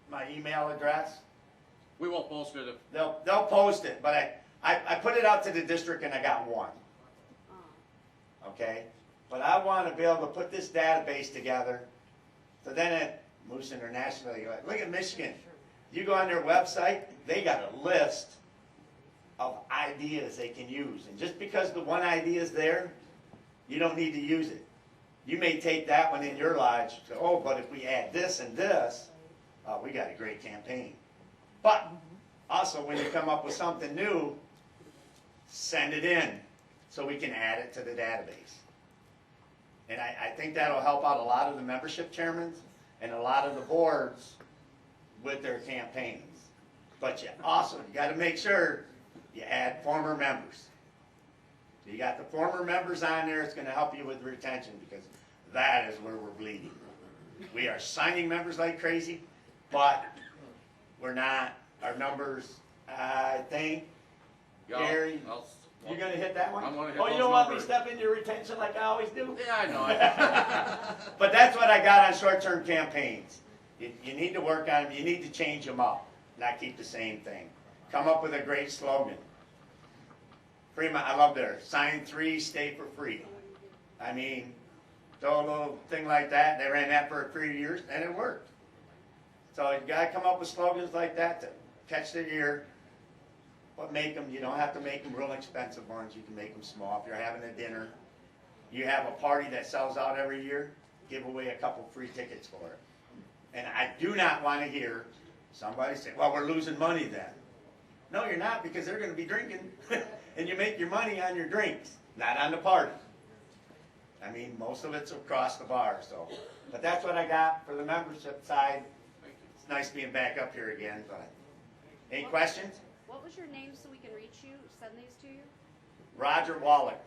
my email address. We won't post it. They'll post it, but I put it out to the district and I got 1. Okay? But I want to be able to put this database together. So then at Moose International, you're like, look at Michigan. You go on their website, they got a list of ideas they can use. And just because the one idea is there, you don't need to use it. You may take that one in your lodge, say, oh, but if we add this and this, we got a great campaign. But also, when you come up with something new, send it in so we can add it to the database. And I think that'll help out a lot of the membership chairmen and a lot of the boards with their campaigns. But you also got to make sure you add former members. So you got the former members on there, it's going to help you with retention because that is where we're bleeding. We are signing members like crazy, but we're not. Our numbers, I think, Gary, you're going to hit that one? I'm gonna hit you those don't want me numbers. to step into your retention like I always do? Yeah, I know. But that's what I got on short-term campaigns. You need to work on them. You need to change them up, not keep the same thing. Come up with a great slogan. Fremont, I love their sign 3, stay for free. I mean, throw a little thing like that. They ran that for 3 years, and it worked. So you got to come up with slogans like that to catch their ear. But make them, you don't have to make them real expensive ones. You can make them small. If you're having a dinner, you have a party that sells out every year, give away a couple free tickets for it. And I do not want to hear somebody say, well, we're losing money then. No, you're not, because they're going to be drinking, and you make your money on your drinks, not on the party. I mean, most of it's across the bar, so. But that's what I got for the membership side. It's nice being back up here again, but any questions? What was your name so we can reach you, send these to you? Roger Wallach.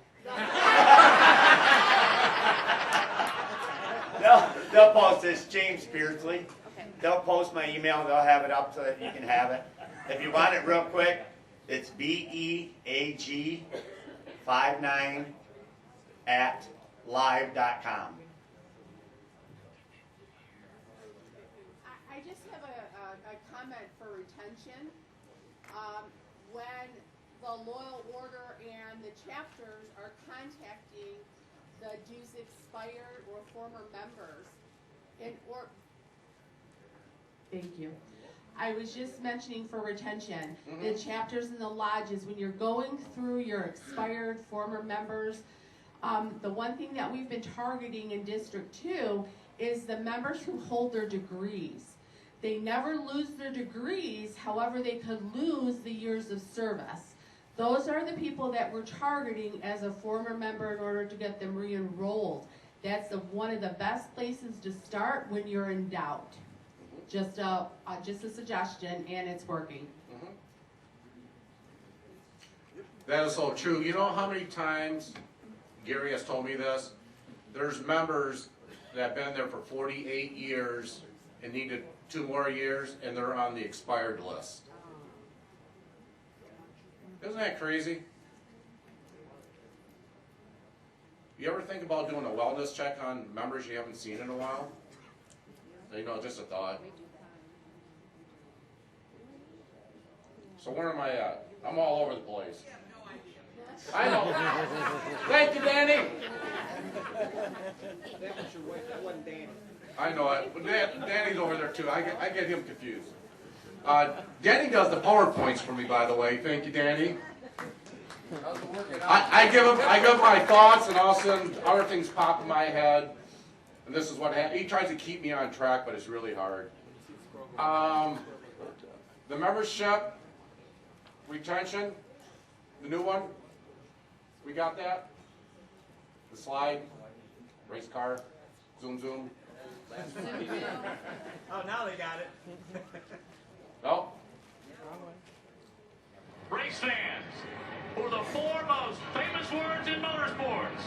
They'll post this, James Beardsley. Okay. They'll post my email, they'll have it up so that you can have it. If you want it real quick, It's BEAG59@live.com. I just have a comment for retention. When the Loyal Order and the chapters are contacting the dues expired or former members, Thank you. I was just mentioning for retention, the chapters and the lodges, when you're going through your expired former members, the one thing that we've been targeting in District 2 is the members who hold their degrees. They never lose their degrees, however, they could lose the years of service. Those are the people that we're targeting as a former member in order to get them re-enrolled. That's one of the best places to start when you're in doubt. Just a suggestion, and it's working. That is so true. You know how many times, Gary has told me this, there's members that have been there for 48 years and needed 2 more years, and they're on the expired list. Isn't that crazy? You ever think about doing a wellness check on members you haven't seen in a while? You know, just a thought. So where am I at? I'm all over the place. I know. Thank you, Danny. I know it. But Danny's over there too. I get him confused. Danny does the PowerPoints for me, by the way. Thank you, Danny. I give him my thoughts, and all of a sudden other things pop in my head. And this is what happens. He tries to keep me on track, but it's really hard. The membership retention, the new one. We got that? The slide, race car, zoom zoom. Oh, now they got it. No? Race fans, for the 4 most famous words in motorsports,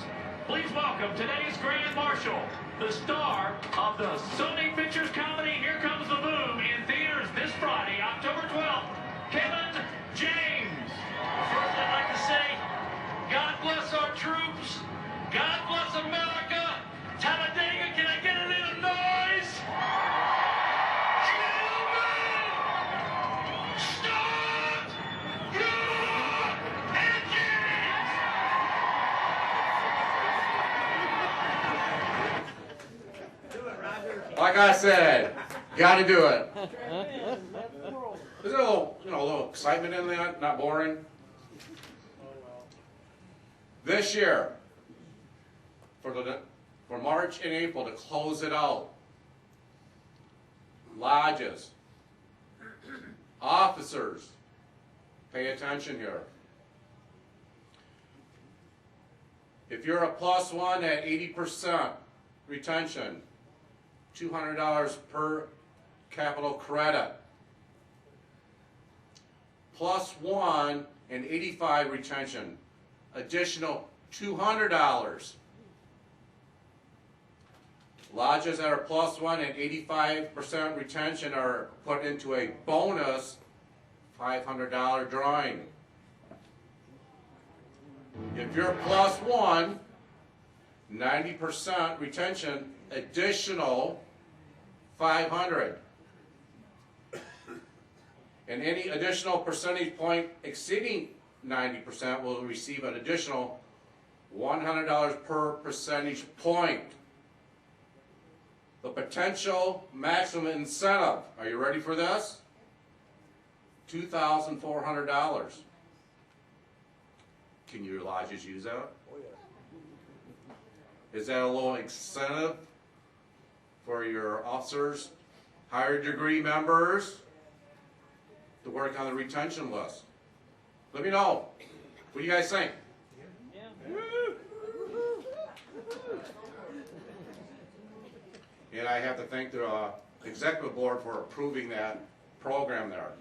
please welcome today's Grand Marshal, the star of the Sony Pictures comedy Here Comes the Boom in theaters this Friday, October 12th, Kevin James. First, I'd like to say, God bless our troops. God bless America. Talladega, can I get a little noise? Gentlemen, start your engines! Like I said, got to do it. Is there a little excitement in that? Not boring? This year, for March and April, to close it out, lodges, officers, pay attention here. If you're a +1 at 80% retention, $200 per capital credit. +1 and 85 retention, additional $200. Lodges that are +1 and 85% retention are put into a bonus $500 drawing. If you're +1, 90% retention, additional $500. And any additional percentage point exceeding 90% will receive an additional $100 per percentage point. The potential maximum incentive, are you ready for this? $2,400. Can your lodges use that? Oh, yeah. Is that a little incentive for your officers, higher degree members, to work on the retention list? Let me know. What do you guys think? And I have to thank the executive board for approving that program there.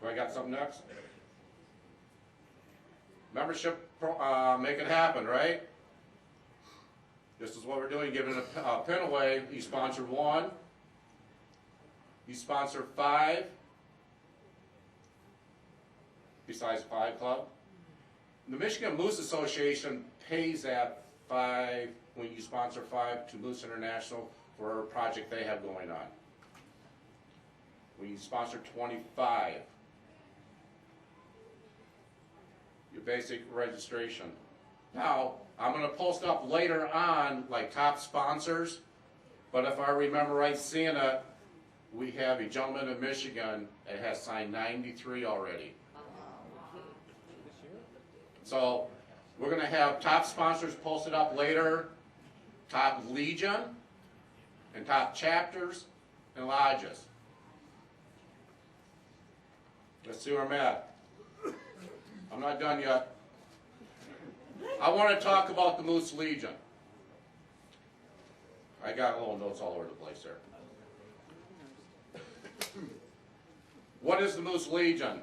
Do I got something next? Membership, make it happen, right? This is what we're doing, giving a pin away. You sponsor 1, you sponsor 5, besides 5 Club. The Michigan Moose Association pays that 5, when you sponsor 5 to Moose International for a project they have going on. When you sponsor 25, your basic registration. Now, I'm going to post up later on like top sponsors, but if I remember right seeing it, we have a gentleman in Michigan that has signed 93 already. So we're going to have top sponsors posted up later, top Legion, and top chapters and lodges. Let's see where I'm at. I'm not done yet. I want to talk about the Moose Legion. I got little notes all over the place there. What is the Moose Legion?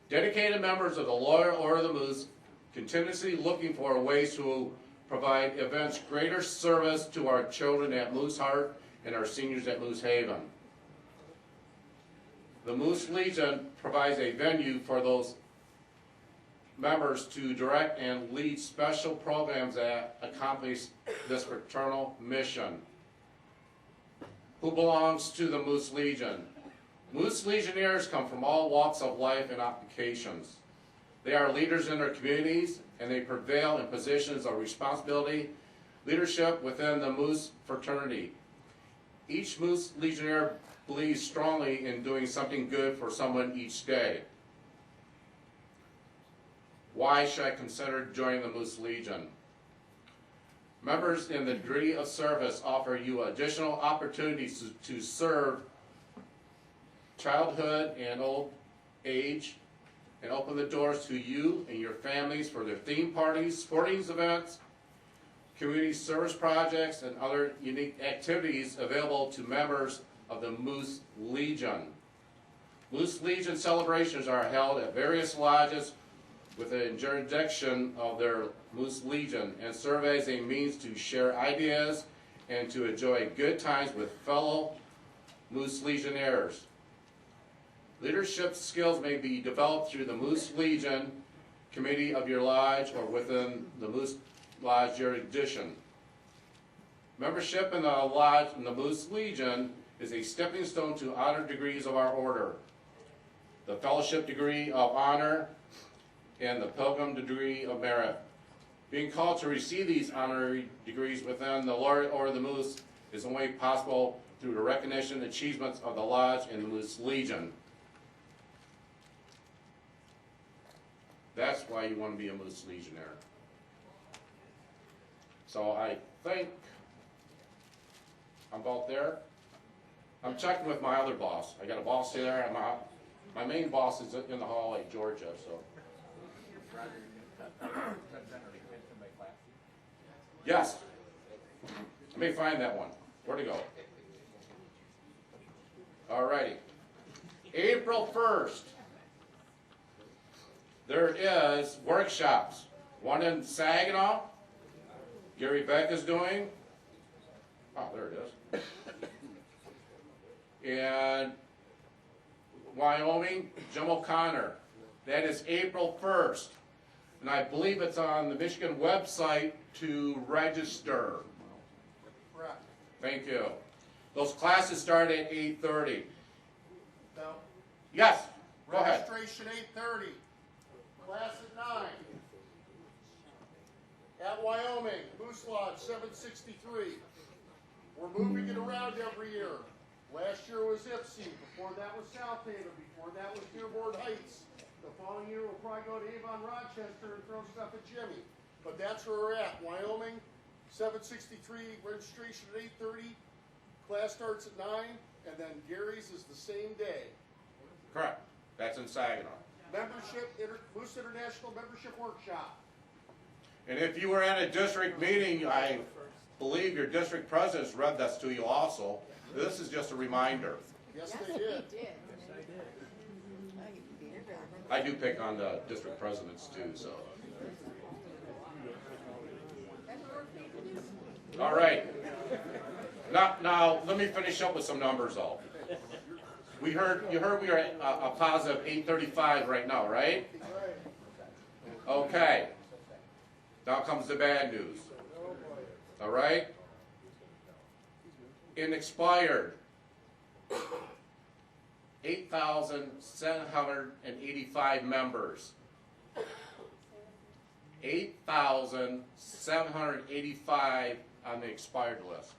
Dedicated members of the Loyal Order of the Moose, continuously looking for ways to provide events greater service to our children at Moose Heart and our seniors at Moose Haven. The Moose Legion provides a venue for those members to direct and lead special programs that accomplish this fraternal mission. Who belongs to the Moose Legion? Moose Legionnaires come from all walks of life and occupations. They are leaders in their communities, and they prevail in positions of responsibility, leadership within the Moose fraternity. Each Moose Legionnaire believes strongly in doing something good for someone each day. Why should I consider joining the Moose Legion? Members in the degree of service offer you additional opportunities to serve childhood and old age, and open the doors to you and your families for their theme parties, sporting events, community service projects, and other unique activities available to members of the Moose Legion. Moose Legion celebrations are held at various lodges with the jurisdiction of their Moose Legion and serve as a means to share ideas and to enjoy good times with fellow Moose Legionnaires. Leadership skills may be developed through the Moose Legion committee of your lodge or within the Moose Lodge jurisdiction. Membership in the lodge in the Moose Legion is a stepping stone to honor degrees of our order, the fellowship degree of honor, and the pilgrim degree of merit. Being called to receive these honorary degrees within the Loyal Order of the Moose is only possible through the recognition and achievements of the lodge and the Moose Legion. That's why you want to be a Moose Legionnaire. So I think I'm about there. I'm checking with my other boss. I got a boss there. And my main boss is in the hall at Georgia. So. Yes. Let me find that one. Where'd it go? Alrighty. April 1st. There is workshops. One in Saginaw. Gary Beck is doing. Oh, there it is. And Wyoming, Jim O'Connor. That is April 1st. And I believe it's on the Michigan website to register. Correct. Thank you. Those classes start at 8:30. No. Yes, go ahead. Registration 8:30. Class at 9. At Wyoming, Moose Lodge 763. We're moving it around every year. Last year was Ipsy. Before that was South Haven. Before that was Dearborn Heights. The following year we'll probably go to Avon, Rochester, and throw stuff at Jimmy. But that's where we're at. Wyoming, 763, registration at 8:30. Class starts at 9, and then Gary's is the same day. Correct. That's in Saginaw. Membership, Moose International Membership Workshop. And if you were at a district meeting, I believe your district presidents read this to you also. This is just a reminder. Yes, they did. I do pick on the district presidents too, so. All right. Now let me finish up with some numbers though. you heard we are at a positive 835 right now, right? Okay. Now comes the bad news. All right? In expired, 8,785 members. 8,785 on the expired list.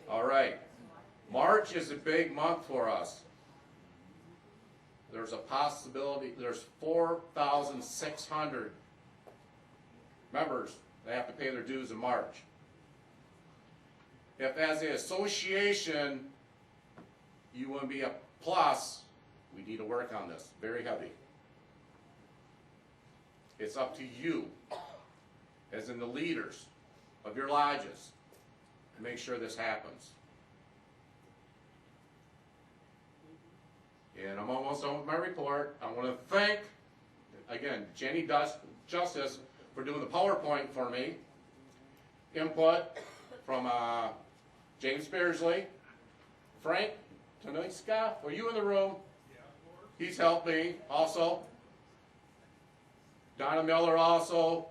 All right. March is a big month for us. There's a possibility, there's 4,600 members that have to pay their dues in March. If as an association you want to be a plus, we need to work on this very heavy. It's up to you, as in the leaders of your lodges, to make sure this happens. And I'm almost done with my report. I want to thank, again, Jenny Justice for doing the PowerPoint for me. Input from James Beardsley. Frank Taniska, were you in the room? He's helped me also. Donna Miller also.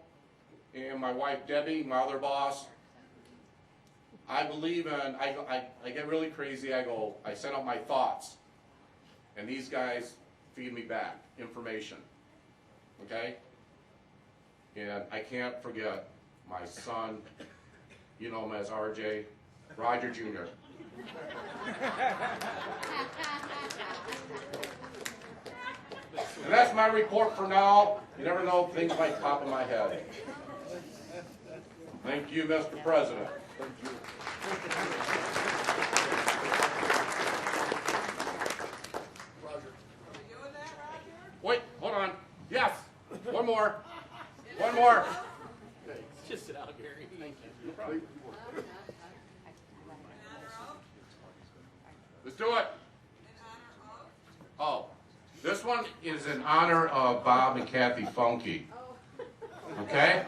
And my wife Debbie, my other boss. I believe in, I get really crazy. I send out my thoughts. And these guys feed me back information, okay? And I can't forget my son, you know him as RJ, Roger Jr. And that's my report for now. You never know, things might pop in my head. Thank you, Mr. President. Thank you. Wait, hold on. Yes, one more. One more. Just sit out, Gary. Thank you. Let's do it. Oh, this one is in honor of Bob and Kathy Funky. Okay?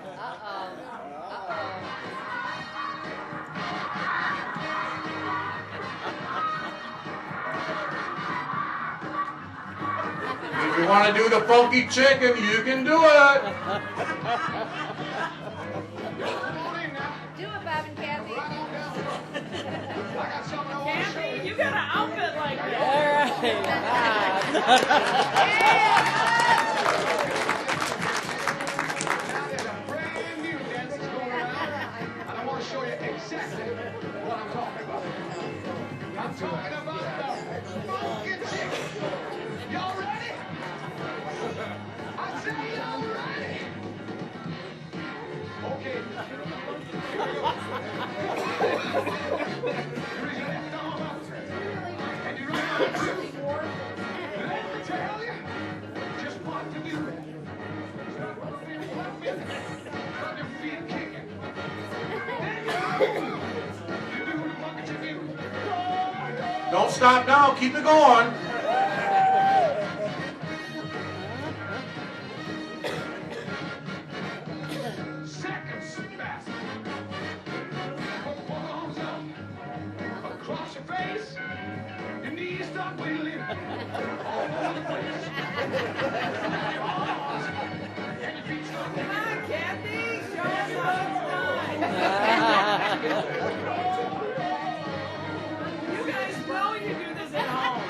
If you want to do the funky chicken, you can do it. Do it, Bob and Kathy. Kathy, you got an outfit like that. And I want to show you exactly what I'm talking about. I'm talking about the funky chicken. Y'all ready? I say y'all ready. Okay. Here we go. You raise your left arm up. And you right arm too. Let me tell you just what to do. Start with feet, run your feet kicking. Don't stop now. Keep it going. Seconds fast. Put both arms up. Across your face. Your knees start wiggling. All over the place. And your feet start Come on, Kathy. Show us how it's done. You guys know you do this at home.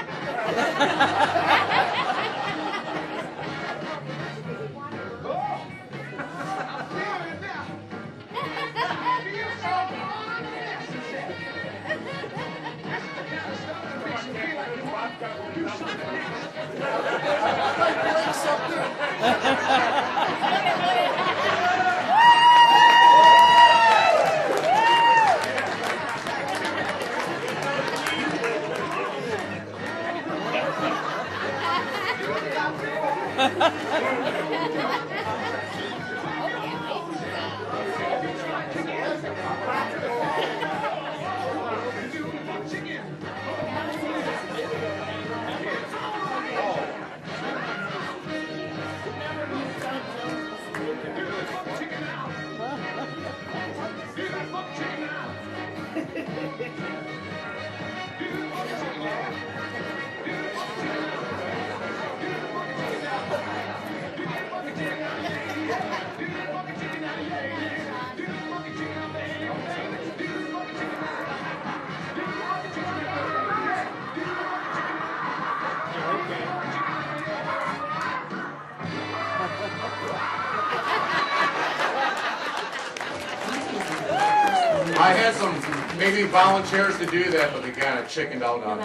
I had some maybe volunteers to do that, but they kind of chickened out on me.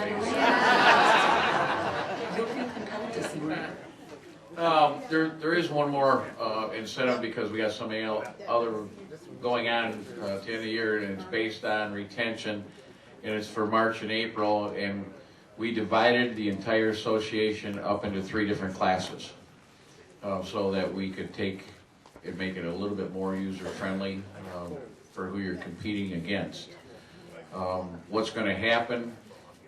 There is one more incentive because we got some other going on at the end of the year, and it's based on retention, and it's for March and April, and we divided the entire association up into 3 different classes so that we could take and make it a little bit more user-friendly for who you're competing against. What's going to happen,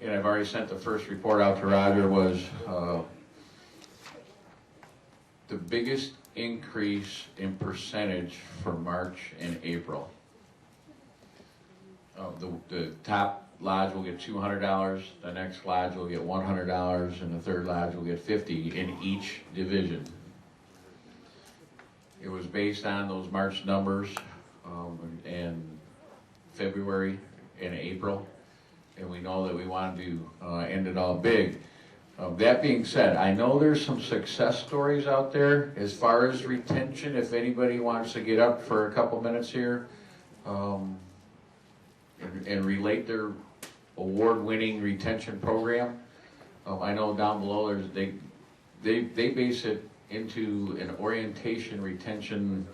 and I've already sent the first report out to Roger, was the biggest increase in percentage for March and April. The top lodge will get $200, the next lodge will get $100, and the third lodge will get $50 in each division. It was based on those March numbers and February and April, and we know that we want to end it all big. That being said, I know there's some success stories out there as far as retention. If anybody wants to get up for a couple minutes here and relate their award-winning retention program, I know down below they base it into an orientation retention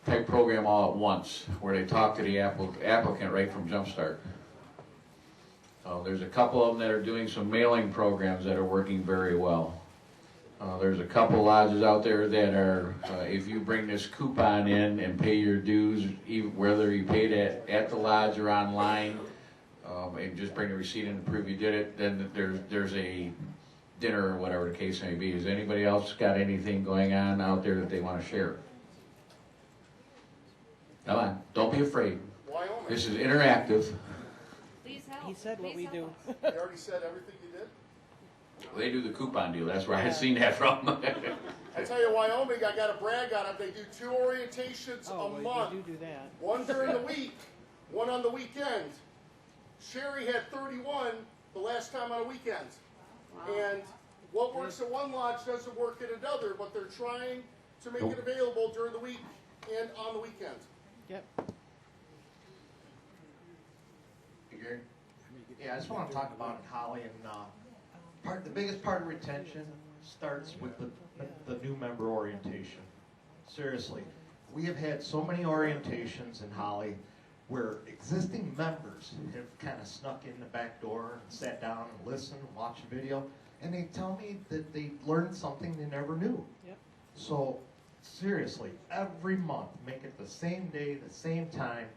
type program all at once, where they talk to the applicant right from Jumpstart. There's a couple of them that are doing some mailing programs that are working very well. There's a couple lodges out there that are, if you bring this coupon in and pay your dues, even whether you paid it at the lodge or online, and just bring the receipt in to prove you did it, then there's a dinner or whatever the case may be. Has anybody else got anything going on out there that they want to share? Come on, don't be afraid. Wyoming. This is interactive. Please help. He said what we do. You already said everything you did? They do the coupon deal. That's where I seen that from. I tell you, Wyoming, I got to brag on it. They do 2 orientations a month. They do that. One during the week, one on the weekend. Sherry had 31 the last time on a weekend. Wow. And what works at one lodge doesn't work at another, but they're trying to make it available during the week and on the weekend. Yep. Yeah, I just want to talk about it, Holly, and the biggest part of retention starts with the new member orientation. Seriously, we have had so many orientations in Holly where existing members have kind of snuck in the back door and sat down and listened and watched a video, and they tell me that they learned something they never knew. Yep. So seriously, every month, make it the same day, the same time.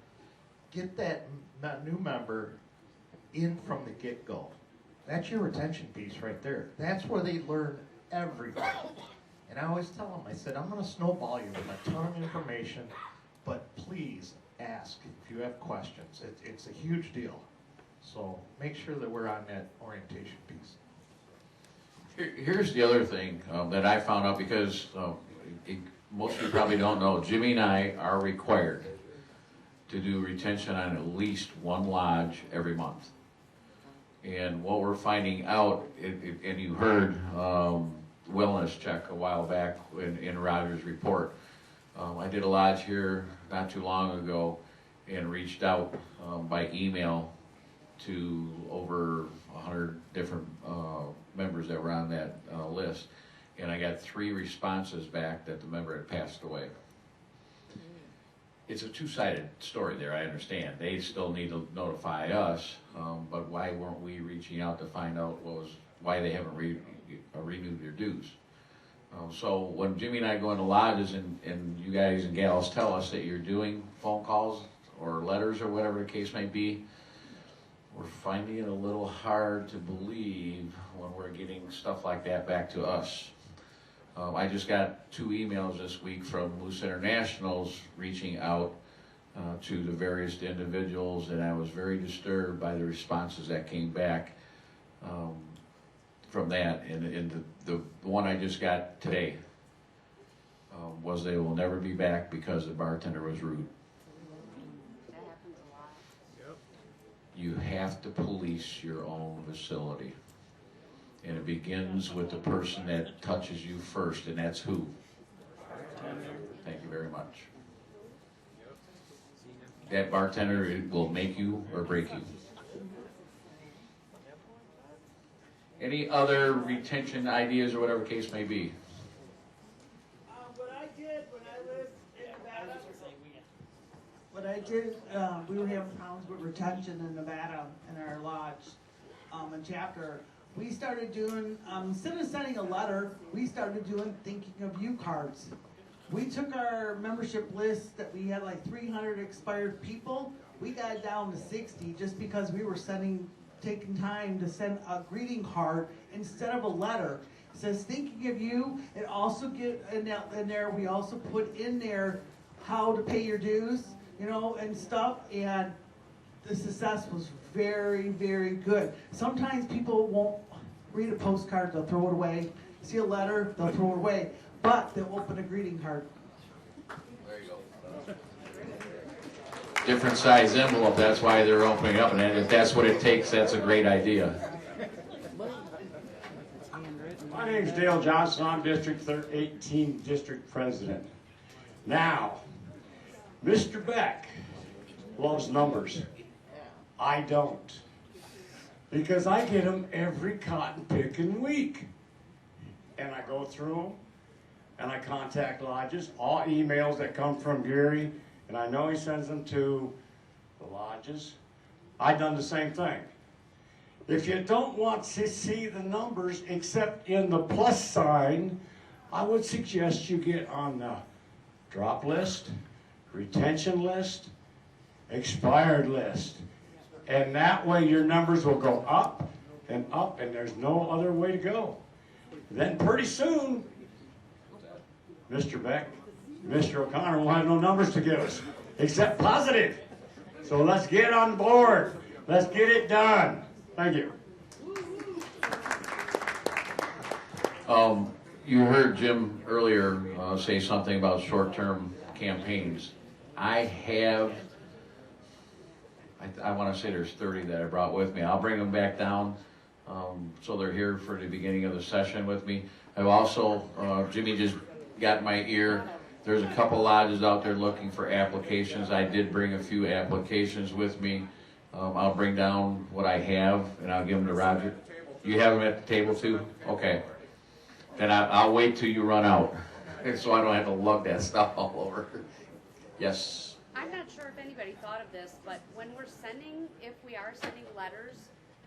Get that new member in from the get-go. That's your retention piece right there. That's where they learn everything. And I always tell them, I said, I'm going to snowball you with a ton of information, but please ask if you have questions. It's a huge deal. So make sure that we're on that orientation piece. Here's the other thing that I found out, because most of you probably don't know, Jimmy and I are required to do retention on at least one lodge every month. And what we're finding out, and you heard wellness check a while back in Roger's report. I did a lodge here not too long ago and reached out by email to over 100 different members that were on that list. And I got 3 responses back that the member had passed away. It's a two-sided story there, I understand. They still need to notify us, but why weren't we reaching out to find out why they haven't renewed their dues? So when Jimmy and I go into lodges and you guys and gals tell us that you're doing phone calls or letters or whatever the case may be, we're finding it a little hard to believe when we're getting stuff like that back to us. I just got 2 emails this week from Moose Internationals reaching out to the various individuals, and I was very disturbed by the responses that came back from that. And the one I just got today was they will never be back because the bartender was rude. That happens a lot. Yep. You have to police your own facility. And it begins with the person that touches you first, and that's who? Thank you very much. that bartender, it will make you or break you. Any other retention ideas or whatever case may be? What I did when I lived in Nevada, we were having problems with retention in Nevada in our lodge and chapter. We started doing, instead of sending a letter, we started doing thinking of you cards. We took our membership list that we had like 300 expired people. We got it down to 60 just because we were taking time to send a greeting card instead of a letter. It says thinking of you. It also in there we also put in there how to pay your dues, you know, and stuff. And the success was very, very good. Sometimes people won't read a postcard, they'll throw it away. See a letter, they'll throw it away. But they'll open a greeting card. There you go. Different size envelope, that's why they're opening up, and if that's what it takes, that's a great idea. My name's Dale Johnson, I'm District 18 District President. Now, Mr. Beck loves numbers. I don't. Because I get them every cotton picking week. And I go through them, and I contact lodges, all emails that come from Gary, and I know he sends them to the lodges. I've done the same thing. If you don't want to see the numbers except in the plus sign, I would suggest you get on the drop list, retention list, expired list. And that way your numbers will go up, and there's no other way to go. Then pretty soon, Mr. Beck, Mr. O'Connor will have no numbers to give us, except positive. So let's get on board. Let's get it done. Thank you. You heard Jim earlier say something about short-term campaigns. I want to say there's 30 that I brought with me. I'll bring them back down so they're here for the beginning of the session with me. I've also, Jimmy just got in my ear, there's a couple lodges out there looking for applications. I did bring a few applications with me. I'll bring down what I have and I'll give them to Roger. You have them at the table too? Okay. Then I'll wait till you run out so I don't have to lug that stuff all over. Yes? I'm not sure if anybody thought of this, but when if we are sending letters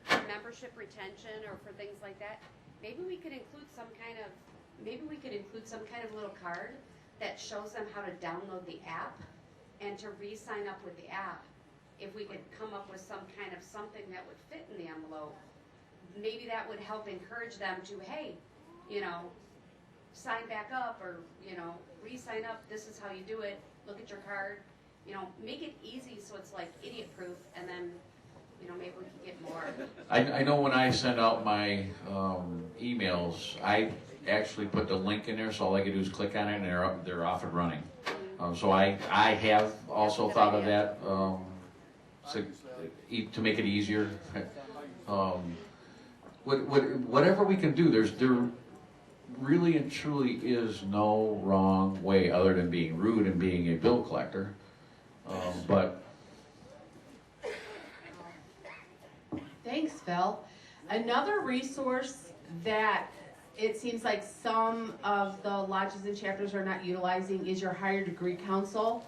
for membership retention or for things like that, maybe we could include some kind of little card that shows them how to download the app and to re-sign up with the app. If we could come up with some kind of something that would fit in the envelope, maybe that would help encourage them to, hey, you know, sign back up or, you know, re-sign up, this is how you do it, look at your card. You know, make it easy so it's like idiot-proof, and then, you know, maybe we can get more. I know when I send out my emails, I actually put the link in there, so all I can do is click on it, and they're off and running. So I have also thought of that to make it easier. Whatever we can do, there really and truly is no wrong way other than being rude and being a bill collector. But thanks, Phil. Another resource that it seems like some of the lodges and chapters are not utilizing is your higher degree council.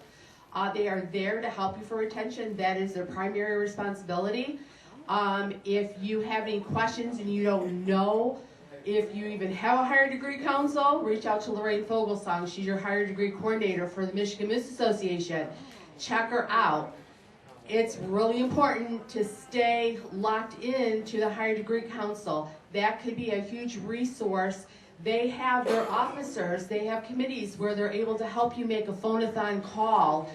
They are there to help you for retention. That is their primary responsibility. If you have any questions and you don't know if you even have a higher degree council, reach out to Lorraine Fogelsong. She's your higher degree coordinator for the Michigan Miss Association. Check her out. It's really important to stay locked in to the higher degree council. That could be a huge resource. They have their officers, they have committees where they're able to help you make a phone-a-thon call,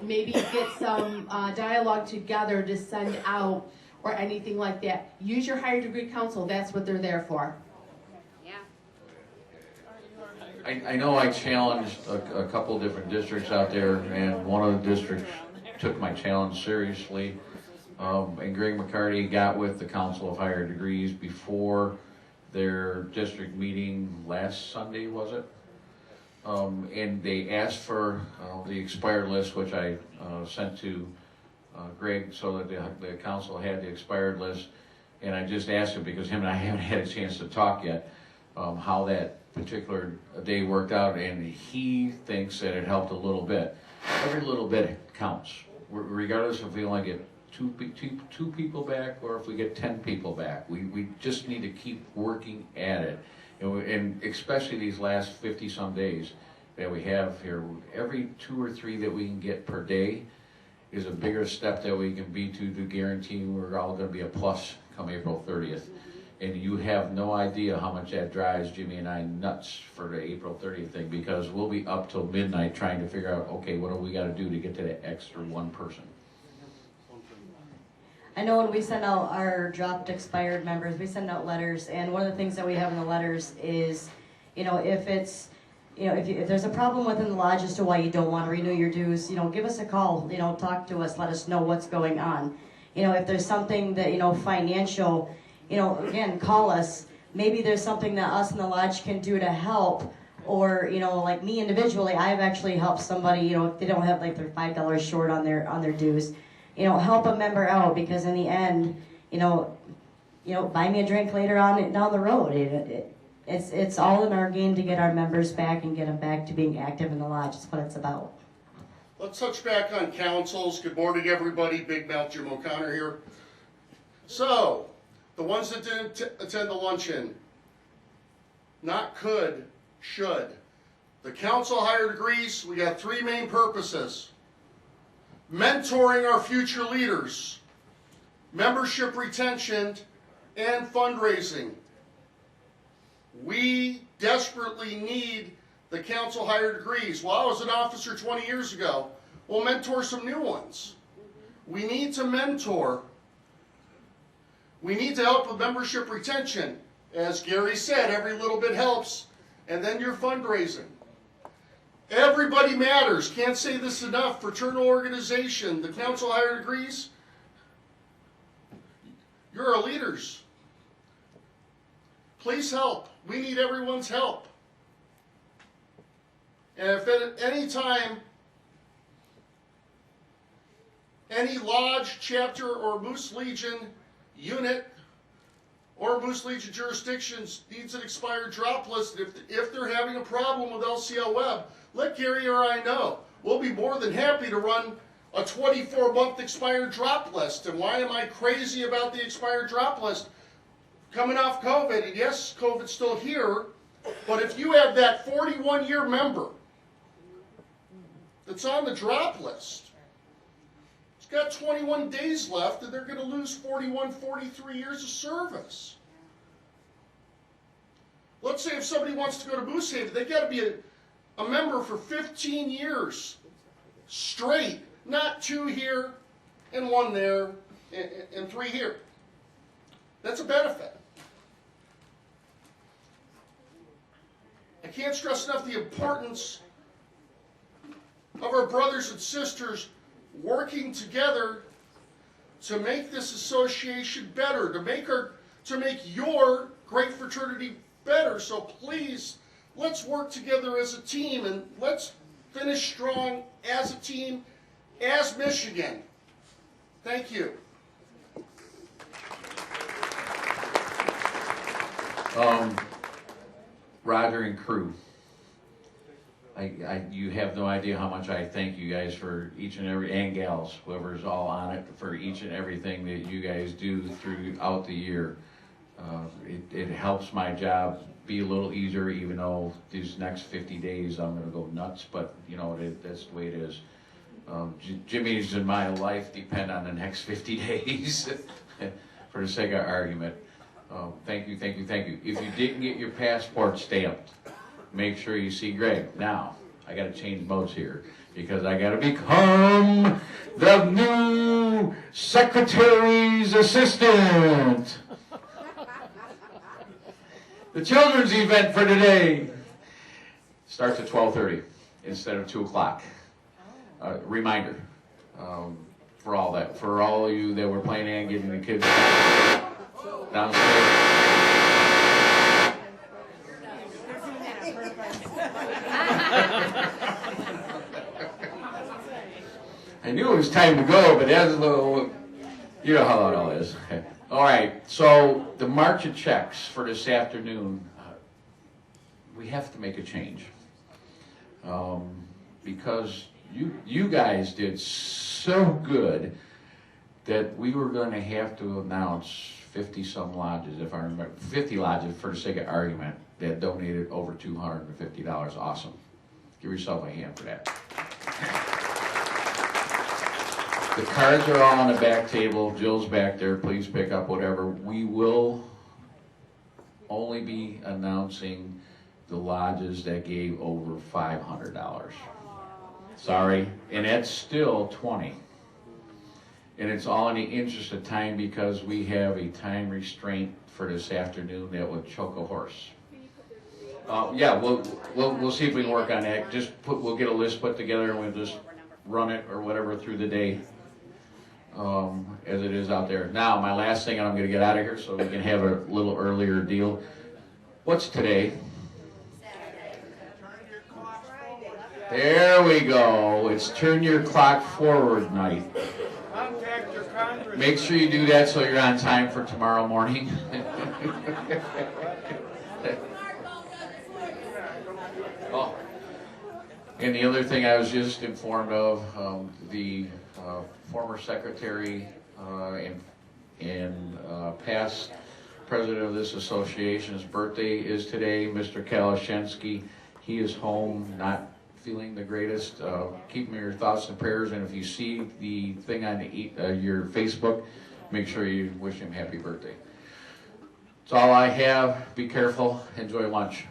maybe get some dialogue together to send out or anything like that. Use your higher degree council, that's what they're there for. I know I challenged a couple different districts out there, and one of the districts took my challenge seriously. And Greg McCarty got with the Council of Higher Degrees before their district meeting last Sunday, was it? And they asked for the expired list, which I sent to Greg so that the council had the expired list. And I just asked him, because him and I haven't had a chance to talk yet, how that particular day worked out, and he thinks that it helped a little bit. Every little bit counts, regardless if we only get two people back or if we get 10 people back. We just need to keep working at it. And especially these last 50-some days that we have here, every 2 or 3 that we can get per day is a bigger step that we can be to guarantee we're all going to be a plus come April 30th. And you have no idea how much that drives Jimmy and I nuts for the April 30th thing, because we'll be up till midnight trying to figure out, okay, what do we got to do to get to that extra one person? I know when we send out our dropped expired members, we send out letters, and one of the things that we have in the letters is, if it's, if there's a problem within the lodge as to why you don't want to renew your dues, give us a call, talk to us, let us know what's going on. If there's something that, financial, again, call us. Maybe there's something that us in the lodge can do to help, or, like me individually, I've actually helped somebody, if they don't have like their $5 short on their dues. Help a member out, because in the end, buy me a drink later on down the road. It's all in our game to get our members back and get them back to being active in the lodge. That's what it's about. Let's touch back on councils. Good morning, everybody. Big Mouth Jim O'Connor here. So, the ones that didn't attend the luncheon, not could, should. The council higher degrees, we got 3 main purposes. Mentoring our future leaders, membership retention, and fundraising. We desperately need the council higher degrees. Well, I was an officer 20 years ago. We'll mentor some new ones. We need to mentor. We need to help with membership retention. As Gary said, every little bit helps. And then your fundraising. Everybody matters. Can't say this enough. Fraternal organization, the council higher degrees. You're our leaders. Please help. We need everyone's help. And if at any time, any lodge, chapter, or Moose Legion unit or Moose Legion jurisdictions needs an expired drop list, if they're having a problem with LCL Web, let Gary or I know. We'll be more than happy to run a 24-month expired drop list. And why am I crazy about the expired drop list? Coming off COVID, and yes, COVID's still here, but if you have that 41-year member that's on the drop list, it's got 21 days left, and they're going to lose 41, 43 years of service. Let's say if somebody wants to go to Moose Haven, they've got to be a member for 15 years straight, not 2 here and 1 there and 3 here. That's a benefit. I can't stress enough the importance of our brothers and sisters working together to make this association better, to make your great fraternity better. So please, let's work together as a team, and let's finish strong as a team, as Michigan. Thank you. Roger and crew, you have no idea how much I thank you guys for each and every, and gals, whoever's all on it, for each and everything that you guys do throughout the year. It helps my job be a little easier, even though these next 50 days I'm going to go nuts, but you know, that's the way it is. Jimmy's in my life depend on the next 50 days for the sake of argument. Thank you, thank you, thank you. If you didn't get your passport stamped, make sure you see Greg. Now, I got to change modes here because I got to become the new secretary's assistant. The children's event for today starts at 12:30 instead of 2 o'clock. Reminder for all that, for all of you that were planning on getting the kids downstairs. I knew it was time to go, but that's a little, you know how it all is. All right, so the March of Checks for this afternoon, we have to make a change. Because you guys did so good that we were going to have to announce 50-some lodges, if I remember, 50 lodges for the sake of argument, that donated over $250. Awesome. Give yourself a hand for that. The cards are all on the back table. Jill's back there. Please pick up whatever. We will only be announcing the lodges that gave over $500. Sorry. And that's still 20. And it's all in the interest of time because we have a time restraint for this afternoon that would choke a horse. Yeah, we'll see if we can work on that. We'll get a list put together and we'll just run it or whatever through the day as it is out there. Now, my last thing, and I'm going to get out of here so we can have a little earlier deal. What's today? There we go. It's Turn Your Clock Forward night. Contact your Congress. Make sure you do that so you're on time for tomorrow morning. Oh. And the other thing I was just informed of, the former secretary and past president of this association's birthday is today, Mr. Kalashensky. He is home, not feeling the greatest. Keep him in your thoughts and prayers, and if you see the thing on your Facebook, make sure you wish him happy birthday. That's all I have. Be careful. Enjoy lunch.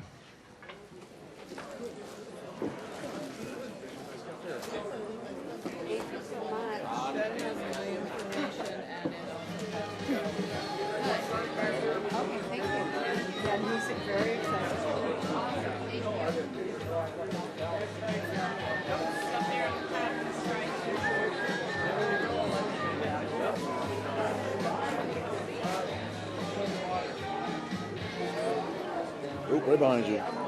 Right behind you.